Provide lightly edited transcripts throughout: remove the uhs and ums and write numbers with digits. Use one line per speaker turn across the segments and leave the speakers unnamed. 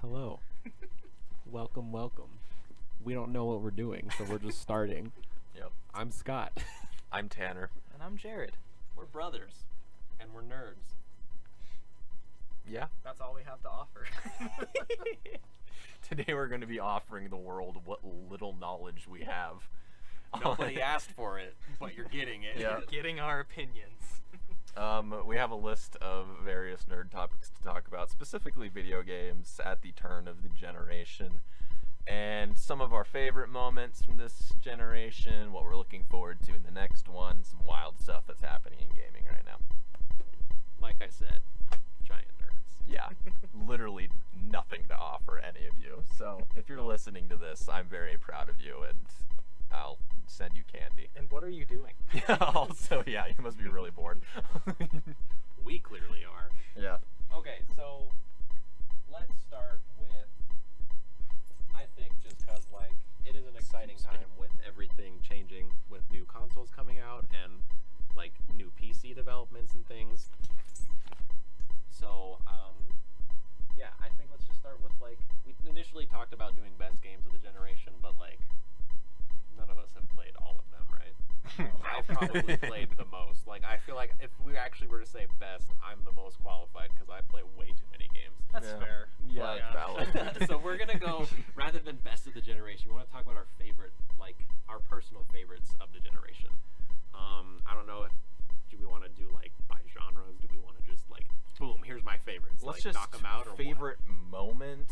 Hello. Welcome. We don't know what we're doing, so we're just starting.
Yep.
I'm Scott.
I'm Tanner.
And I'm Jared.
We're brothers, and we're nerds.
Yeah.
That's all we have to offer.
Today we're going to be offering the world what little knowledge we have.
Nobody asked for it, but you're getting it.
Yeah.
You're getting our opinions.
We have a list of various nerd topics to talk about, specifically video games at the turn of the generation, and some of our favorite moments from this generation, what we're looking forward to in the next one, some wild stuff that's happening in gaming right now.
Like I said, giant nerds.
Yeah, literally nothing to offer any of you. So if you're listening to this, I'm very proud of you, and I'll send you candy.
And what are you doing?
Also, yeah, you must be really bored.
We clearly are.
Yeah.
Okay, so let's start with, I think just because, like, it is an exciting time with everything changing, with new consoles coming out and, like, new PC developments and things. So, yeah, I think let's just start with, like, we initially talked about doing best games of the generation, but, like, none of us have played all of them, right? I've probably played the most. Like, I feel like if we actually were to say best, I'm the most qualified because I play way too many games.
That's fair.
Yeah,
But,
valid.
So we're gonna go, rather than best of the generation, we want to talk about our favorite, like our personal favorites of the generation. I don't know. Do we want to do like by genres? Do we want to just like, boom, here's my favorites?
Let's
like,
just
knock them out or
favorite moment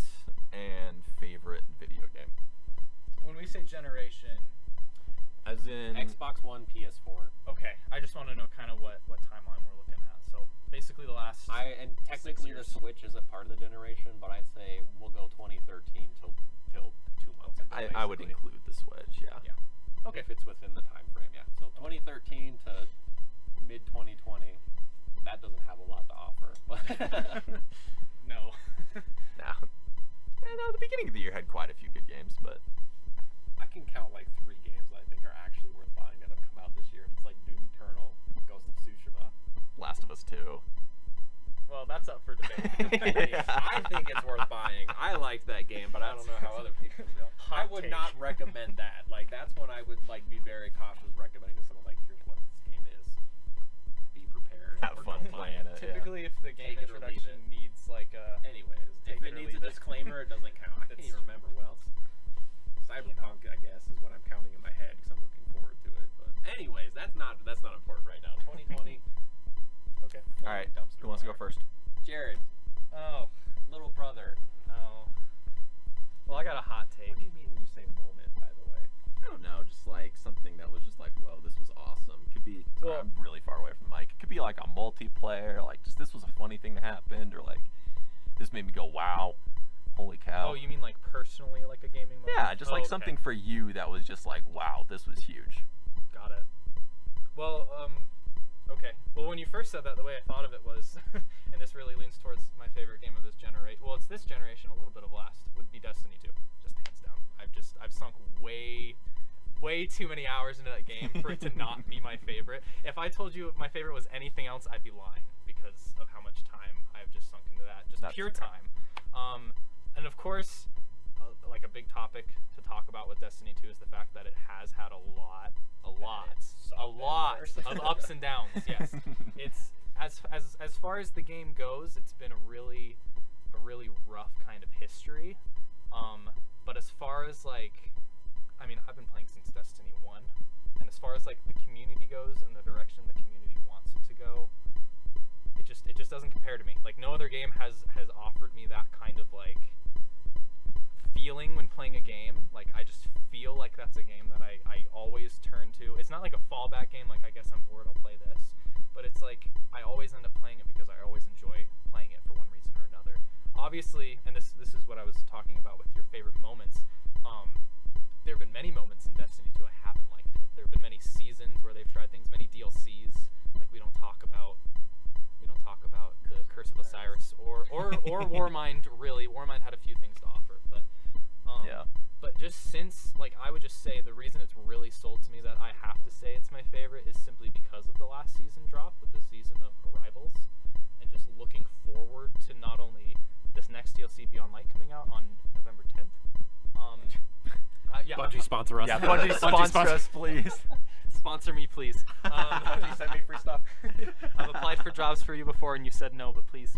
and favorite video game.
When we say generation,
As in
what? Xbox One, PS4.
okay, I just want to know kind of what timeline we're looking at. So basically the last
And technically the
years.
Switch isn't part of the generation, but I'd say we'll go 2013 till 2 months ago.
I would
basically.
include the Switch. Yeah.
Yeah.
Okay, if it's within the time frame, yeah. So 2013 to mid 2020, that doesn't have a lot to offer. But
no.
Now, the beginning of the year had quite a few good games, but
I can count like 3 games I think are actually worth buying that have come out this year, and it's like Doom Eternal, Ghost of Tsushima.
Last of Us 2.
Well, that's up for debate.
I think it's worth buying. I liked that game, but I don't know how other people feel. I
Hot
would
take.
not recommend that. Like, that's when I would like be very cautious recommending to someone like, here's what this game is. Be prepared.
Have
or
fun
don't buy
playing
it.
it.
Typically, if the game
Take it or leave
introduction
it.
needs like a
Anyways,
Take
if
it
it
or
needs a
leave it.
disclaimer, it doesn't count. I can't
That's
even remember what else. Cyberpunk, I guess, is what I'm counting in my head because I'm looking forward to it. But anyways, that's not important right now. 2020.
okay.
All right. Who wants to go first?
Jared,
Oh,
little brother.
oh. Well, I got a hot take.
What do you mean when you say moment, by the way?
I don't know, just like something that was just like, whoa, this was awesome. Could be, sorry,
Well-
I'm really far away from the mic. It could be like a multiplayer, like just this was a funny thing that happened, or like this made me go, wow, holy cow.
Oh, you mean like personally, like a gaming moment?
Yeah, just
Oh,
like
okay.
something for you that was just like, wow, this was huge.
Got it. Well, okay. Well, when you first said that, the way I thought of it was, and this really leans towards my favorite game of this generation. Well, it's this generation, a little bit of last, would be Destiny 2. Just hands down. I've sunk way too many hours into that game for it to not be my favorite. If I told you my favorite was anything else, I'd be lying because of how much time I've just sunk into that. Just
That's
pure
fair.
time. And of course, like a big topic to talk about with Destiny 2 is the fact that it has had a lot of ups and downs. Yes, it's as far as the game goes, it's been a really rough kind of history. But as far as like, I mean, I've been playing since Destiny 1, and as far as like the community goes and the direction the community wants it to go, it just doesn't compare to me. Like no other game has offered me that kind of like feeling when playing a game. Like I just feel like that's a game that I always turn to. It's not like a fallback game, like I guess I'm bored, I'll play this. But it's like I always end up playing it because I always enjoy playing it for one reason or another. Obviously, and this is what I was talking about with your favorite moments. There have been many moments in Destiny 2 I haven't liked it. There have been many seasons where they've tried things, many DLCs. Like we don't talk about the Curse of Osiris or Warmind. Really, Warmind had a few things to offer, but
Yeah.
But just since, like, I would just say the reason it's really sold to me that I have to say it's my favorite is simply because of the last season drop with the season of Arrivals, and just looking forward to not only next DLC, Beyond Light, coming out on November 10th. Yeah,
Bungie sponsor us.
Yeah,
Bungie sponsor
us, please.
Sponsor me, please.
Bungie, send me free stuff.
I've applied for jobs for you before, and you said no, but please.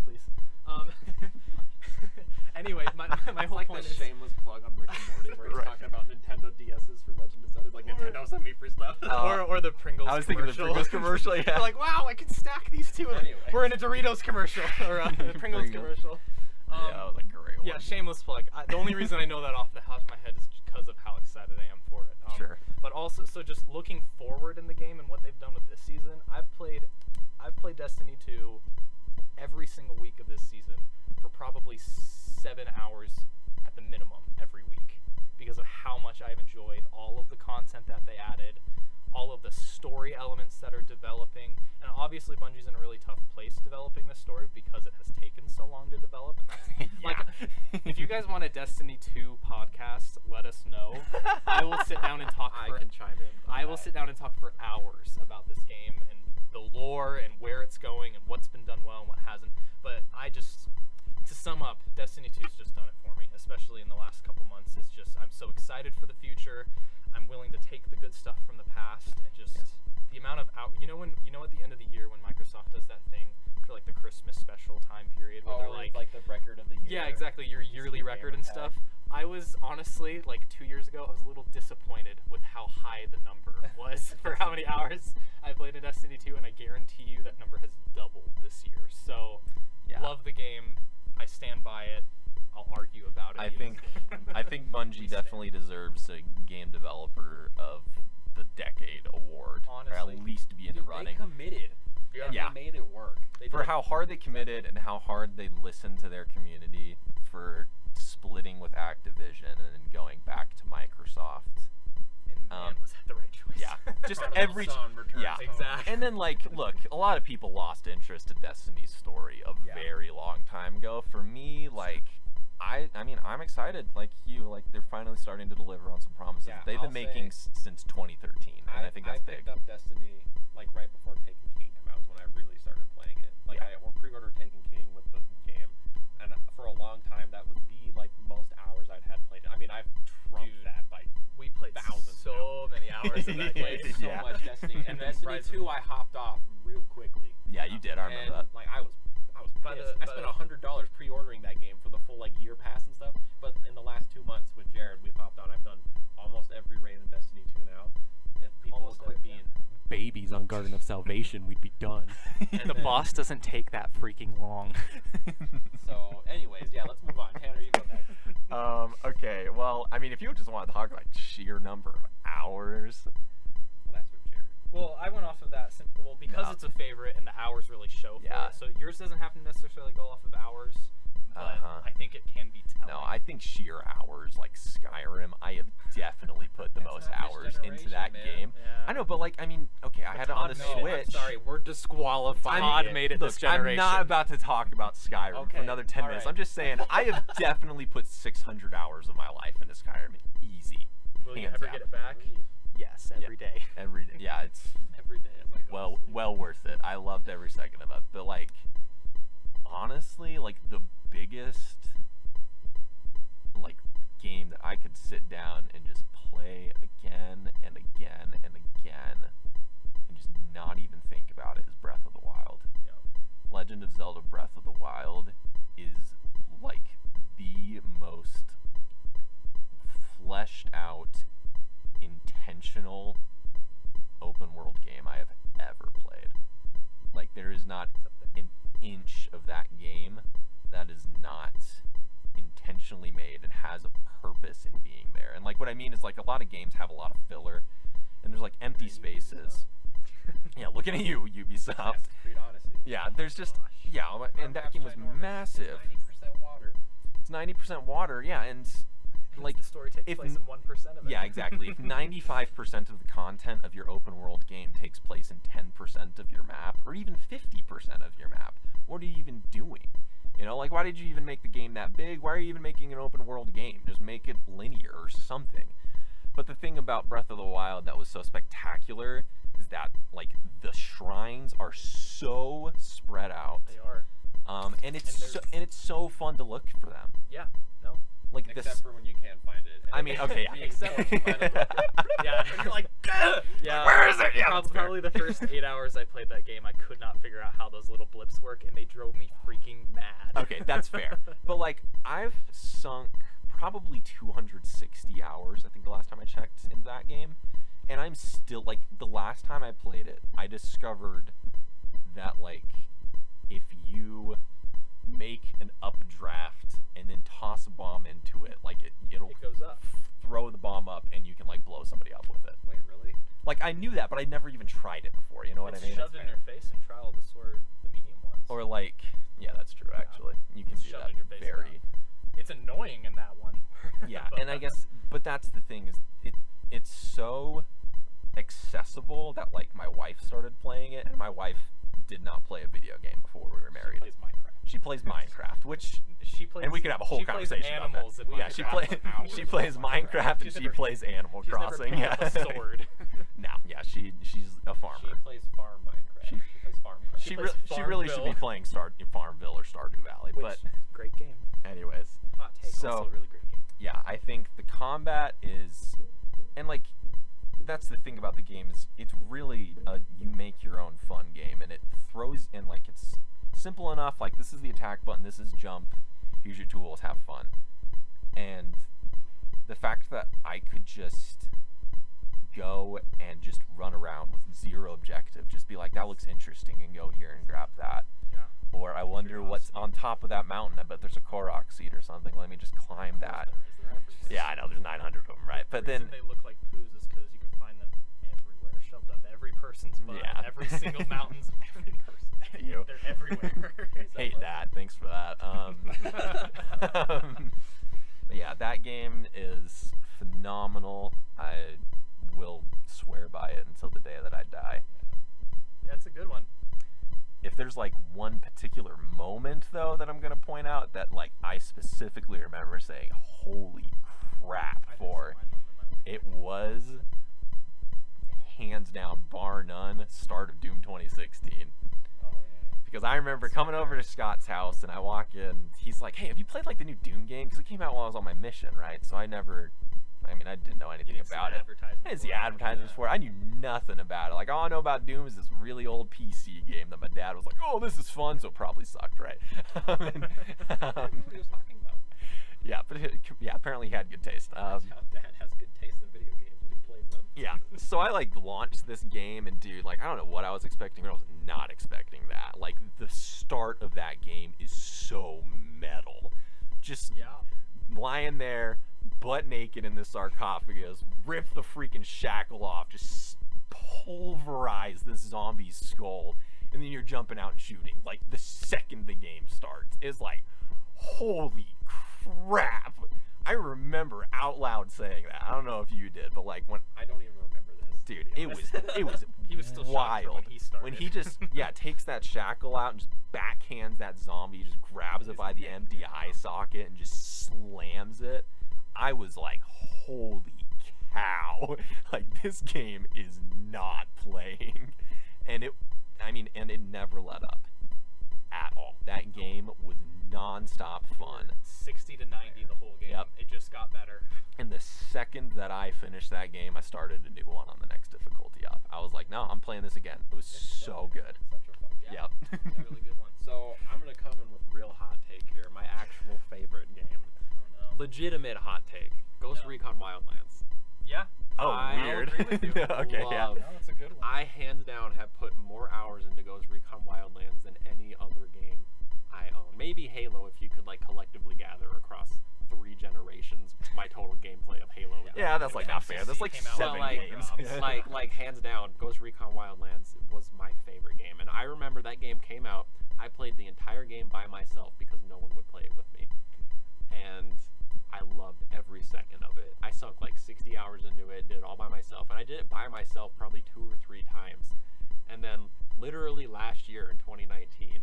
Anyway, my whole
Like
point
the
is
shameless plug on Rick and Morty, where he's
Right.
talking about Nintendo DSs for Legend of Zelda. Like, Nintendo, send me free stuff.
or the Pringles.
I was thinking the
commercial.
Pringles commercial, yeah.
They're like, wow, I can stack these two.
Anyway.
We're in a Doritos commercial or a Pringles
Pringles.
commercial.
Yeah, that was a great one.
Yeah, shameless plug. The only reason I know that off the top of my head is because of how excited I am for it.
Sure.
But also, so just looking forward in the game and what they've done with this season, I've played Destiny 2 every single week of this season for probably 7 hours at the minimum every week because of how much I've enjoyed all of the content that they added, all of the story elements that are developing, and obviously Bungie's in a really tough place developing this story because it has taken so long to develop. And that's, like, if you guys want a Destiny 2 podcast, let us know. I will sit down and talk.
I can chime in.
I will sit down and talk for hours about this game and the lore and where it's going and what's been done well and what hasn't. But to sum up, Destiny 2's just done it for me, especially in the last couple months. It's just, I'm so excited for the future. I'm willing to take the good stuff from the past and just the amount of at the end of the year when Microsoft does that thing for like the Christmas special time period where they're like
the record of the year.
yeah, exactly, your yearly record and stuff. I was honestly, like 2 years ago, I was a little disappointed with how high the number was for how many hours I played in Destiny 2, and I guarantee you that number has doubled this year. So, love the game. I stand by it. I'll argue about it.
I think Bungie definitely deserves a Game Developer of the Decade award, or
Honestly.
at least be in the running.
They committed. And
Yeah.
they made it work. They
For
did.
how hard they committed and how hard they listened to their community, for splitting with Activision and then going back to Microsoft.
And man, was that the right choice?
Yeah, just
Prodigal
every
son returns
yeah,
home.
Exactly.
And then look, a lot of people lost interest in Destiny's story a
Yeah.
very long time ago. For me, I mean, I'm excited. Like you, they're finally starting to deliver on some promises
Yeah,
that they've
I'll
been making since 2013, and I think that's
picked
big.
up Destiny like right before Taken King came out was when I really started playing it. Like
Yeah.
I pre-ordered Taken King with the game, and for a long time that was the most hours I'd had played it. I mean, I've trumped
Dude,
that by
We played
thousands
so many hours of that
played
game.
so
Yeah.
much Destiny. And Destiny
Rise
2 I hopped off real quickly.
Yeah, you did. I remember
And
that.
like I was
By
pissed.
the-
I spent $100 pre-ordering that game for the full year pass and stuff. But in the last 2 months with Jared, we've hopped on. I've done almost every raid in Destiny 2 now. If people
Almost
quit
every,
being
Babies on Garden of Salvation, we'd be done.
And the boss doesn't take that freaking long.
so. Anyways, yeah, let's move on. Tanner, you go next.
Okay. Well, I mean, if you just want to talk about sheer number of hours,
Well, that's what Jared.
Well, I went off of that because
No.
it's a favorite and the hours really show for
Yeah.
it. So yours doesn't have to necessarily go off of hours, but
Uh-huh.
I think it can be telling.
no, I think sheer hours like Skyrim, I have definitely put the
That's
most
not this
hours into that
generation, man.
game.
Yeah.
I know, but I mean, okay, I had it on the
Todd made it.
Switch.
I'm sorry, we're disqualified. Todd made it
Look,
this generation.
I'm not about to talk about Skyrim
Okay,
for another 10 minutes.
alright.
I'm just saying, I have definitely put 600 hours of my life into Skyrim. Easy.
Will you
Hands
ever
down.
get it back? Yes, every day.
Every day. Yeah, it's
Every day as I go. to sleep.
well worth it. I loved every second of it. But honestly, the biggest game that I could sit down and just play again and again and again and just not even think about it is Breath of the Wild. Legend of Zelda Breath of the Wild is the most fleshed out, intentional open world game I have ever played. There is not an inch of that game that is not intentionally made and has a purpose in being there. And what I mean is a lot of games have a lot of filler and there's empty spaces. Yeah, looking at you, Ubisoft.
Assassin's Creed Odyssey.
Yeah, there's just and that game was massive.
90% water.
It's 90% water, yeah, and
the story takes
if
place in 1% of it.
yeah, exactly. If 95% of the content of your open world game takes place in 10% of your map, or even 50% of your map, what are you even doing? Why did you even make the game that big? Why are you even making an open world game? Just make it linear or something. But the thing about Breath of the Wild that was so spectacular is that the shrines are so spread out.
They are.
and it's so fun to look for them.
Yeah. No.
Like
Except
this.
for when you can't find it.
I mean, okay, yeah.
Except when you find it.
Yeah.
And you're like,
Yeah.
Where is it? Yeah, that's fair.
Probably the first 8 hours I played that game, I could not figure out how those little blips work, and they drove me freaking mad.
Okay, that's fair. But like, I've sunk probably 260 hours, I think the last time I checked, into that game. And I'm still, like, the last time I played it, I discovered that, like, if you make an updraft and then toss a bomb into it, like, it'll
It goes up.
throw the bomb up and you can, like, blow somebody up with it.
wait, really?
Like, I knew that, but I'd never even tried it before, you know what
It's
I mean?
shoved in your face in Trial of the Sword, the medium ones.
Or, like, yeah, that's true, actually. You can
It's
do
shoved
that
in your face
very...
It's annoying in that one.
Yeah, and I guess, but that's the thing, is it's so accessible that, like, my wife started playing it, and my wife did not play a video game before we were married. She plays Minecraft, which,
She plays,
and we could have a whole
she plays
conversation about
animals
that.
in
Yeah, she
Minecraft.
she plays Minecraft and
She's
she
never-
plays Animal
She's
Crossing.
never picked
Yeah.
up a sword.
No, yeah, she's a farmer.
She plays Farm Minecraft.
She-
She plays Farmcraft.
She
plays
really should be
Farmville.
playing Farmville or Stardew Valley,
Which,
but
great game.
anyways.
Hot take,
So-
also a really great game.
Yeah, I think the combat is, and like, that's the thing about the game is it's really a you make your own fun game, and it throws in, like, it's simple enough, like, this is the attack button, this is jump, use your tools, have fun. And the fact that I could just go and just run around with zero objective, just be like, that looks interesting, and go here and grab that.
Yeah.
Or I wonder what's on top of that mountain. I bet there's a Korok seed or something. Let me just climb that. Yeah, I know, there's 900 of them, right? But
The
then,
reason they look like poos is because you can find them everywhere, shoved up every person's butt,
Yeah.
every single mountain's every person.
You.
They're everywhere.
hate that. Thanks for that. But yeah, that game is phenomenal. I will swear by it until the day that I die.
That's a good one.
If there's like one particular moment though that I'm gonna point out that like I specifically remember saying, "Holy crap!" for, it was hands down, bar none, start of Doom 2016.
Oh, yeah.
Because I remember coming over to Scott's house and I walk in, he's like, "Hey, have you played like the new Doom game?" Because it came out while I was on my mission, right? So I didn't know anything about it. I didn't see advertisements for it. I knew nothing about it. Like, all I know about Doom is this really old PC game that my dad was like, "Oh, this is fun," so it probably sucked, right?
I don't know what he was talking about.
Yeah, but apparently he had good taste.
That's how Dad has good taste in video games when he plays them.
Yeah, so I like launched this game, and dude, like, I don't know what I was expecting, but I was not expecting that. Like, the start of that game is so metal. Just lying there, butt naked in the sarcophagus, rip the freaking shackle off, just pulverize this zombie's skull, and then you're jumping out and shooting. Like, the second the game starts, it's like, holy crap. I remember out loud saying that. I don't know if you did, but like when
I don't even remember this.
dude, it was
He was still shocked
wild
when he started.
when he just takes that shackle out and just backhands that zombie, just grabs it by the empty eye socket and just slams it. I was like, holy cow. Like, this game is not playing. And it never let up at all. That game was non-stop fun.
60 to 90 the whole game.
Yep.
It just got better.
And the second that I finished that game, I started a new one on the next difficulty up. I was like, no, I'm playing this again. It was so good.
Such a fun game.
Yep.
It's a really good one.
So I'm gonna come in with real hot take here. My actual favorite game.
Oh no.
Legitimate hot take. Ghost
No.
Recon Wildlands.
Yeah.
Oh,
I
weird.
agree with you.
Okay, yeah.
Love-
No, it's a good one.
I hands down have put more hours into Ghost Recon Wildlands than any other game I own. Maybe Halo, if you could like collectively gather across 3 generations my total gameplay of Halo.
Yeah, that's like not fair. That's like
Came out
7
like,
games.
like hands down, Ghost Recon Wildlands was my favorite game, and I remember that game came out. I played the entire game by myself because no one would play it with me, and I loved every second of it. I sunk like 60 hours into it, did it all by myself, and I did it by myself probably 2 or 3 times. And then literally last year in 2019,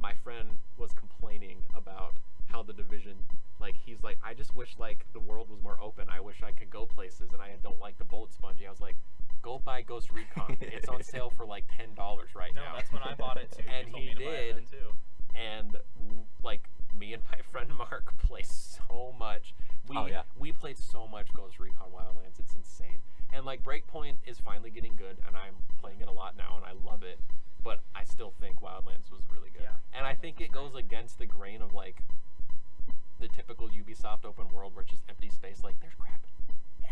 my friend was complaining about how the Division, like, he's like, I just wish like the world was more open. I wish I could go places, and I don't like the bullet spongy. I was like, go buy Ghost Recon. It's on sale for like $10 right
No,
now.
that's when I bought it too.
And
You told
he
me to buy it
did.
then, too.
And my friend Mark plays so much. We played so much Ghost Recon Wildlands. It's insane. And like Breakpoint is finally getting good, and I'm playing it a lot now, and I love it. But I still think Wildlands was really good.
Yeah,
and I think it goes against the grain of like the typical Ubisoft open world where it's just empty space. Like there's crap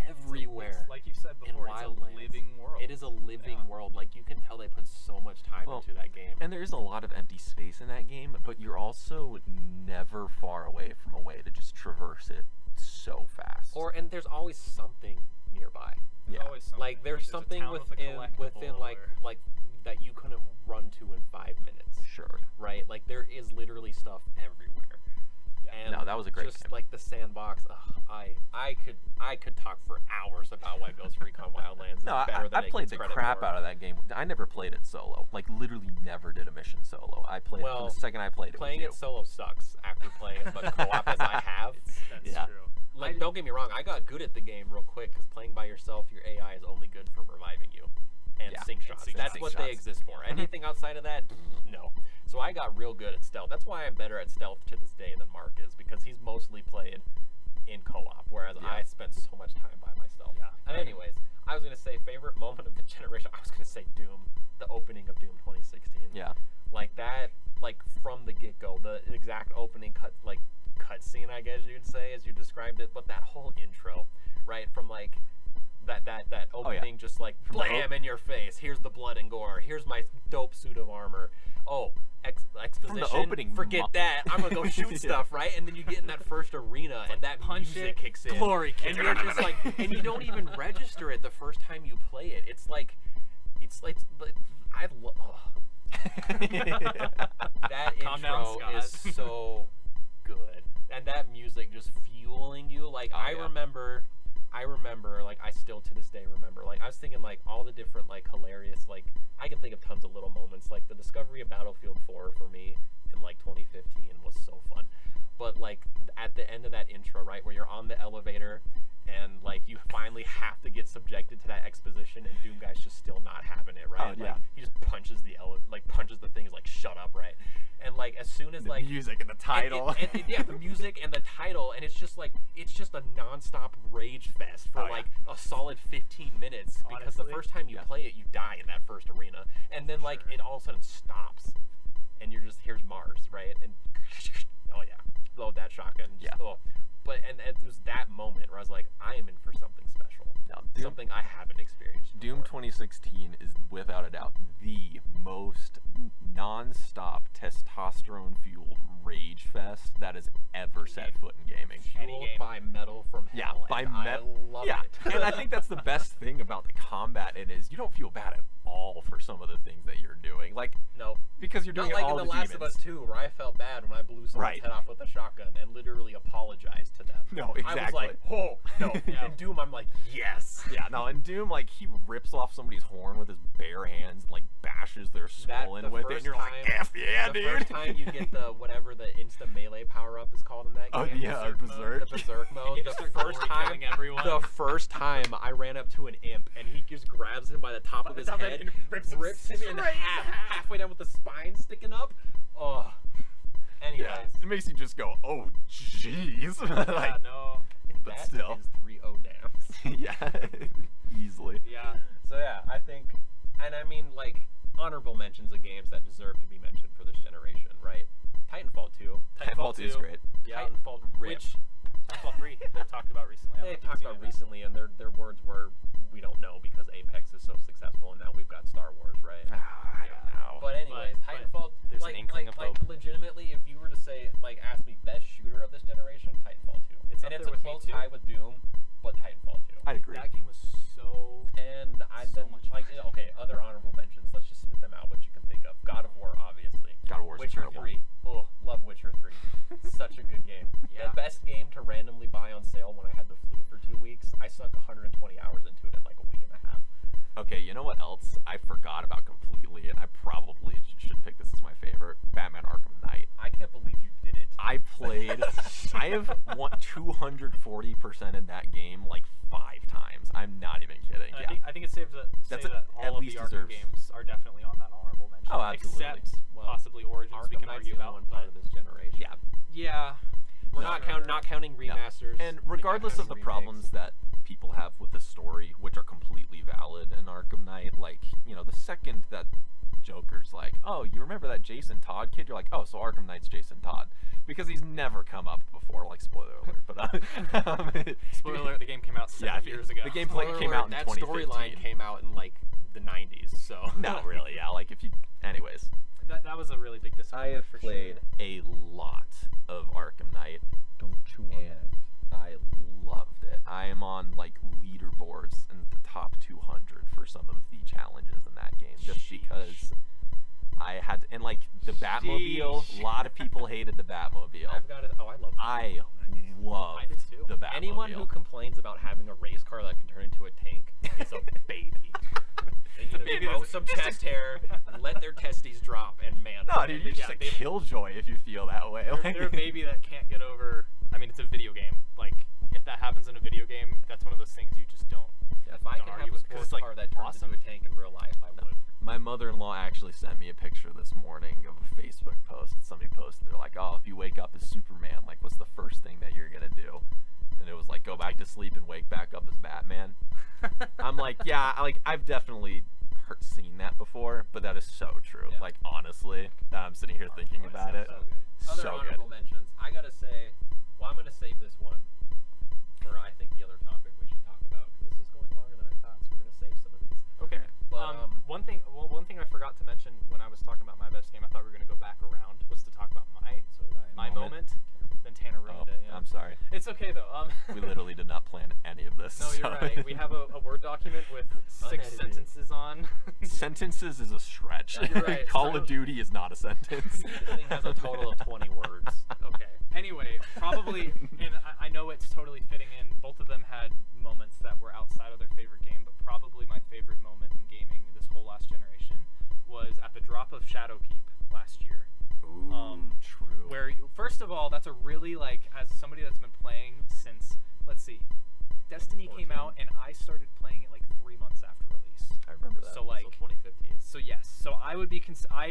everywhere.
It's like you said
in
before, it's a
Wildlands.
living world.
It is a living world. Like you can tell they put so much time into that game.
And there is a lot of empty space in that game, but you're also never far away from a way to just traverse it so fast.
And there's always something nearby.
There's always something.
Like there's
a
something
town with a
within
collectible
like
or-
that you couldn't run to in 5 minutes.
Sure.
Right? Like there is literally stuff everywhere. And
No, that was a great
just
game.
like the sandbox. I could talk for hours about why Ghost Recon Wildlands is
No,
better than
I
it
played
gets
the
credit
crap
for.
out of that game. I never played it solo. Like literally never did a mission solo. I played it
Well,
from the second I played it.
Playing
with
it solo sucks after playing as much co-op as I have.
That's
Yeah.
true.
Like, don't get me wrong, I got good at the game real quick because playing by yourself, your AI is only good for reviving you and
Yeah,
sync
and
shots.
sync
That's
shots.
what they exist for. Anything outside of that, no. So I got real good at stealth. That's why I'm better at stealth to this day than Mark is, because he's mostly played in co-op, whereas
Yeah.
I spent so much time by myself.
Yeah.
Anyways, I was gonna say favorite moment of the generation. I was gonna say Doom, the opening of Doom 2016.
Yeah.
Like that, like from the get-go, the exact opening cutscene, I guess you'd say, as you described it, but that whole intro, right, from like that opening, just like
From the
blam in your face. Here's the blood and gore. Here's my dope suit of armor. Oh, exposition.
opening
forget that. I'm gonna go shoot
Yeah.
stuff, right? And then you get in that first arena, and that
punch
music
it,
kicks in.
glory
and you're just like, and you don't even register it the first time you play it. It's like, that
Calm down,
intro
Scott.
is so good, and that music just fueling you. Like
Oh,
I
yeah.
remember, like I still to this day remember. Like I was thinking like all the different like hilarious, like I can think of tons of little moments. Like the discovery of Battlefield 4 for me in like 2015 was so fun. But like at the end of that intro, right, where you're on the elevator and like you finally have to get subjected to that exposition, and Doom Guy's just still not having it, right?
Oh,
Like
yeah.
he just punches punches the thing, is like shut up, right? And like as soon as
The
like
music and the title.
yeah, the music and the title, and it's just a nonstop rage fest for
Oh, yeah.
like a solid 15 minutes, because the
Honestly,
first time you
yeah.
play it, you die in that first arena, and then like
Sure.
it all of a sudden stops, and you're just, here's Mars, right? And oh yeah, load that shotgun. Just,
Yeah.
Oh. But and it was that moment where I was like, I am in for something special,
No, Doom-
something I haven't experienced.
Doom
before.
2016 is without a doubt the most non-stop testosterone-fueled rage fest that has ever set foot in gaming.
Any
Fueled
game.
by metal from
Yeah,
hell.
by
and I
metal.
love
Yeah,
it.
and I think that's the best thing about the combat. It is you don't feel bad at all for some of the things that you're doing, like
No.
because you're doing
Not like
all
in
the
The Last
demons.
of Us 2, where I felt bad when I blew someone's
Right.
head off with a shotgun and literally apologized to them.
No,
I was
exactly.
like, oh, no.
Yeah.
In Doom, I'm like, yes.
Yeah, no, in Doom, like he rips off somebody's horn with his bare hands, and, like bashes their skull in
the
with it, and
first
you're like,
time-
F yeah,
the
dude.
first time you get the whatever the insta melee power up is called in that
Oh
game.
yeah,
Berserk mode.
berserk.
The berserk mode.
You
The
just start
first
glory
time,
killing everyone.
the first time I ran up to an imp and he just grabs him by the top of his
top of
head,
it and rips him
him in
straight in
half,
half.
halfway down with the spine sticking up. Oh. Anyways,
Yeah, it makes you just go, oh jeez.
Yeah,
like,
no.
but
that
still.
is 3-0 dams.
yeah, easily.
Yeah.
So yeah, I think, and I mean like honorable mentions of games that deserve to be mentioned for this generation, right? Titanfall 2.
Titanfall 2 is great.
Yeah.
Titanfall
Which
ripped.
Titanfall 3 they talked about recently. I
They
don't think
talked
you've
about
seen it.
recently, and their words were, we don't know because Apex is so successful, and now we've got Star Wars, right?
I don't know.
But anyways,
But
Titanfall.
there's an
like,
inkling
like,
of
like
hope.
legitimately, if you were to say, like, ask me best shooter of this generation, Titanfall 2.
It's
and
up
it's
there
a
with me
close
too.
tie with Doom, but Titanfall 2.
I'd agree.
That game was so.
And I
So
then
much
like
fun.
okay, other honorable mentions. Let's just spit them out. What you can think of. God of War, obviously.
God of War's
Witcher
incredible.
3. Oh, love Witcher 3. Such a good game.
Yeah.
The best game to randomly buy on sale when I had the flu for 2 weeks. I sunk 120 hours into it in like a week and a half.
Okay, you know what else I forgot about completely, and I probably should pick this as my favorite? Batman Arkham Knight.
I can't believe you didn't.
I played. I have 240% in that game like 5 times. I'm not even kidding.
I
Yeah.
think I think it's safe to
That's
say
a-
that
at
all of
least
the Arkham
deserves-
games are definitely on that honorable mention.
Oh, absolutely.
Except
Well,
possibly Origins, we
Arkham
can
Knight's
argue
the
about.
only one part
But
of this generation.
Yeah.
Yeah.
We're
No,
not counting remasters.
And regardless of the
remakes.
problems that people have with the story, which are completely valid in Arkham Knight, like, you know, the second that Joker's like, oh, you remember that Jason Todd kid? You're like, oh, so Arkham Knight's Jason Todd. Because he's never come up before, like, spoiler alert, but...
Spoiler alert, the game came out 7 years ago.
The game came out in
that
2015.
storyline came out in, like, the 90s, so...
Not really, yeah, like, if you... Anyways.
That was a really big
I
disappointment.
have
for
played
sure.
a lot of Arkham Knight,
Don't chew on
and I loved it. I am on like leaderboards in the top 200 for some of the challenges in that game, just because I had and like the Batmobile.
Sheesh.
A lot of people hated the Batmobile.
I've got it. Oh, I love it.
I loved
I did too.
the Batmobile.
Anyone who complains about having a race car that can turn into a tank is a baby. They need to
Baby
grow
that's-
some chest hair, let their testes drop, and man.
no, dude, you're just a killjoy if you feel that way.
They're a baby that can't get over. I mean, it's a video game. Like, if that happens in a video game, that's one of those things you just don't.
If I
don't
could have
argue
a
with, 'cause
sports
it's, like,
car that turns
awesome.
into a tank in real life, I would.
My mother-in-law actually sent me a picture this morning of a Facebook post. Somebody posted, they're like, oh, if you wake up as Superman, like, what's the first thing that you're gonna do? And it was like, go back to sleep and wake back up as Batman. I'm like, yeah, I've definitely seen that before, but that is so true.
Yeah.
Like, honestly, I'm sitting here thinking about it.
So good. Other
So
honorable
good.
mentions. I gotta say, well, I'm gonna save this one for I think the other topic we should talk about because this is going longer than I thought. So we're gonna save some of these.
Okay.
But,
one thing I forgot to mention when I was talking about my best game, I thought we were gonna go back around, was to talk about
So did I.
my moment. Then Tanner
Oh,
ruined it. Yeah.
I'm sorry.
It's okay though.
We literally did not plan any of this.
No, you're
so-
right. We have a Word document with 6
Unedited.
sentences on.
Sentences is a stretch.
You're right.
Call
So-
of Duty is not a sentence.
This thing has a total of 20 words.
Okay. Anyway, probably, and I know it's totally fitting in. Both of them had moments that were outside of their favorite game, but probably my favorite moment in gaming this whole last generation was at the drop of Shadowkeep last year.
Ooh, true.
Where, first of all, that's a really, like, as somebody that's been playing since, let's see, Destiny came
14.
out, and I started playing it like 3 months after release.
I remember that.
So, like,
So 2015.
so yes, so I would be,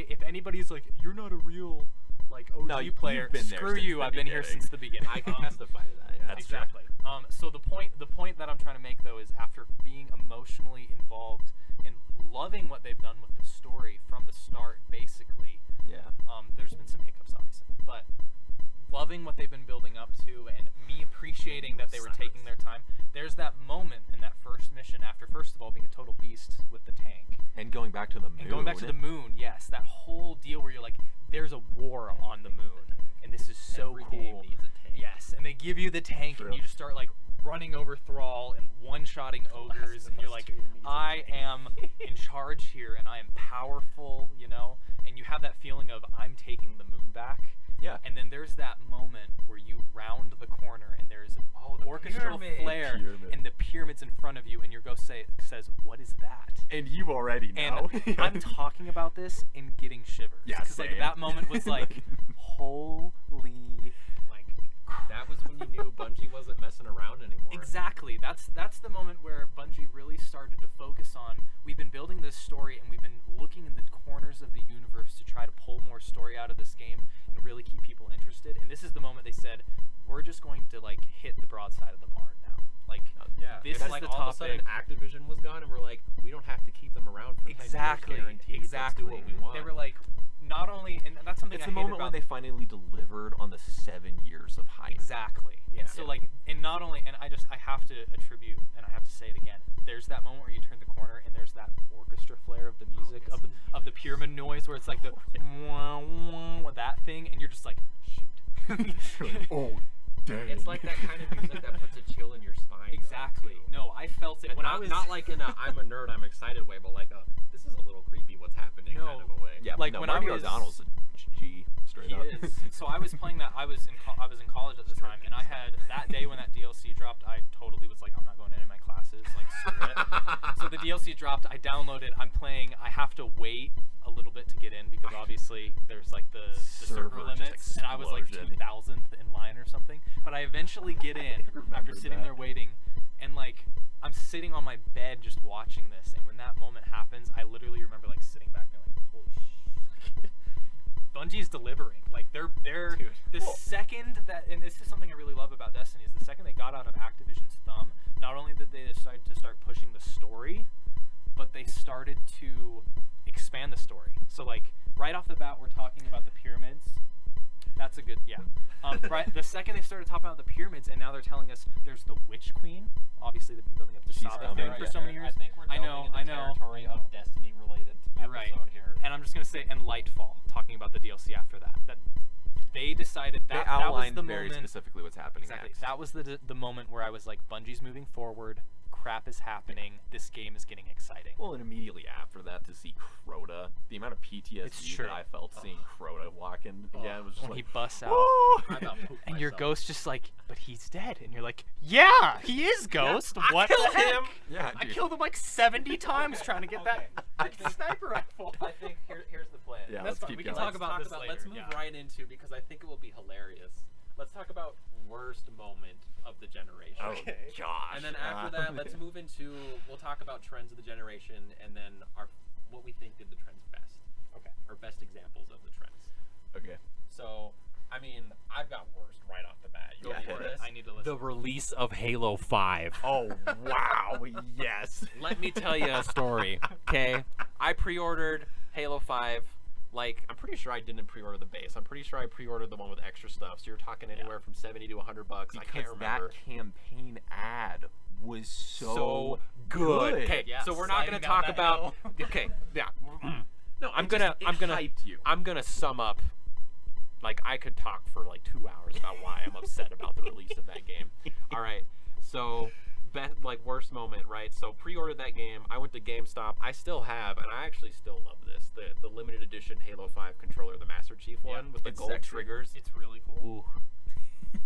if anybody's like, you're not a real, like, OG
No, you've
player,
been there
screw
since
you,
the
I've been here
beginning.
since the beginning.
I can testify to that. Yeah.
That's true.
Exactly. So the point that I'm trying to make though is after being emotionally involved and loving what they've done with the story from the start, basically.
Yeah.
There's been some hiccups, obviously, but loving what they've been building up to and me appreciating that they were taking their time. There's that moment in that first mission after, first of all, being a total beast with the tank.
And going back to the moon.
And going back to the moon, yes, that whole deal where you're like, there's a war on the moon, and this is so
Every
cool.
game needs a tank.
Yes, and they give you the tank,
True.
and you just start like running over Thrall and one-shotting ogres, and you're like, I am in charge here, and I am powerful, you know. And you have that feeling of I'm taking the moon back.
Yeah.
And then there's that moment where you round the corner, and there's an orchestral
pyramid.
flare,
Pyramid.
and the pyramid's in front of you, and your ghost says, "What is that?"
And you already know.
And I'm talking about this and getting shivers.
Yeah,
Because like
same.
that moment was like, holy, like
That was when you knew Bungie wasn't messing around anymore.
exactly. That's the moment where Bungie really started to focus on. We've been building this story and we've been looking in the corners of the universe to try to pull more story out of this game and really keep people interested. And this is the moment they said, we're just going to like hit the broadside of the barn now. Like
Yeah.
this
and
is like
the all of a sudden
topic.
Activision was gone, and we're like, we don't have to keep them around for 10
Exactly.
years guaranteed.
Exactly.
Let's do what we want.
They were like, not only, and that's something
It's
I
the
hated
moment
about
when they finally delivered on the 7 years of hype.
Exactly.
Yeah.
And so like, and not only, and I have to attribute, and I have to say it again. There's that moment where you turn the corner, and there's that orchestra flare of the music of the pyramid noise, where it's like the wah, wah, that thing, and you're just like, shoot.
Oh, dang.
It's like that kind of music that puts a chill in your spine.
Exactly.
Though, too.
No, I felt it
And
when
not,
I was
not like in a I'm a nerd, I'm excited way, but like a this is a little creepy what's happening
No.
kind of a way.
Yeah,
like,
no,
when
Marty
I was-
O'Donnell's a G straight
He
up.
is. So I was playing that. I was in college at the time, and I had that day when that DLC dropped. I totally was like, I'm not going to any of my classes. Like, screw it. So the DLC dropped. I downloaded. I'm playing. I have to wait a little bit to get in because obviously there's like the server
Server just
limits, and I was like
exploded.
2000th in line or something. But I eventually get in after sitting
that.
there waiting, and like I'm sitting on my bed just watching this, and when that moment happens, I literally remember like sitting back there like, holy shit. Bungie's delivering. Like they're
Dude.
the second that, and this is something I really love about Destiny, is the second they got out of Activision's thumb, not only did they decide to start pushing the story, but they started to expand the story. So like right off the bat, we're talking about the pyramids. That's a good, yeah. Right, the second they started talking about the pyramids, and now they're telling us there's the Witch Queen. Obviously, they've been building up the
She's
Sabbath
coming.
thing for so many years.
I think we're
I know,
delving into territory of Destiny-related
You're right.
episode here.
And I'm just gonna say, and Lightfall, talking about the DLC after that. That they decided
They
that that was
outlined
the
very
moment.
specifically what's happening
Exactly.
next.
That was the moment where I was like, Bungie's moving forward. Crap is happening. This game is getting exciting.
Well, and immediately after that, to see Crota, the amount of
It's
PTSD
true.
that I felt seeing Crota walk in again was just
When
like,
he busts out,
"Whoa!"
I about pooped
and your
myself.
ghost just like, but he's dead, and you're like, yeah, he is Ghost. What
killed
the heck?
him.
Yeah,
I
dude.
killed him like 70 times trying to get
Okay.
that sniper rifle.
I think here's the plan.
Yeah,
That's
let's
fine.
keep
We can
going.
talk about this later,
Let's move
yeah.
right into, because I think it will be hilarious. Let's talk about worst moment of the generation.
Oh gosh.
And then after that, let's move into, we'll talk about trends of the generation, and then what we think did the trends best.
Okay.
Or best examples of the trends.
Okay.
So, I mean, I've got worst right off the bat. You
Yeah,
ready
hit
for
it.
this?
I need to listen.
The release of Halo 5.
Oh wow! Yes.
Let me tell you a story, okay? I pre-ordered Halo 5. Like, I'm pretty sure I didn't pre-order the base. I'm pretty sure I pre-ordered the one with extra stuff. So you're talking anywhere from $70 to $100. I
Because
can't remember.
that campaign ad was so,
So
good.
Okay,
Yeah,
so we're not
sliding
going to
down
talk
that
about.
hill.
Okay, yeah. No, I'm
It
gonna
hyped you.
I'm gonna sum up. Like, I could talk for like 2 hours about why I'm upset about the release of that game. All right, so worst moment, right? So pre-ordered that game. I went to GameStop. I still have, and I actually still love this. The limited edition Halo 5 controller, the Master Chief one with the
it's
gold
sexy.
triggers.
It's really cool.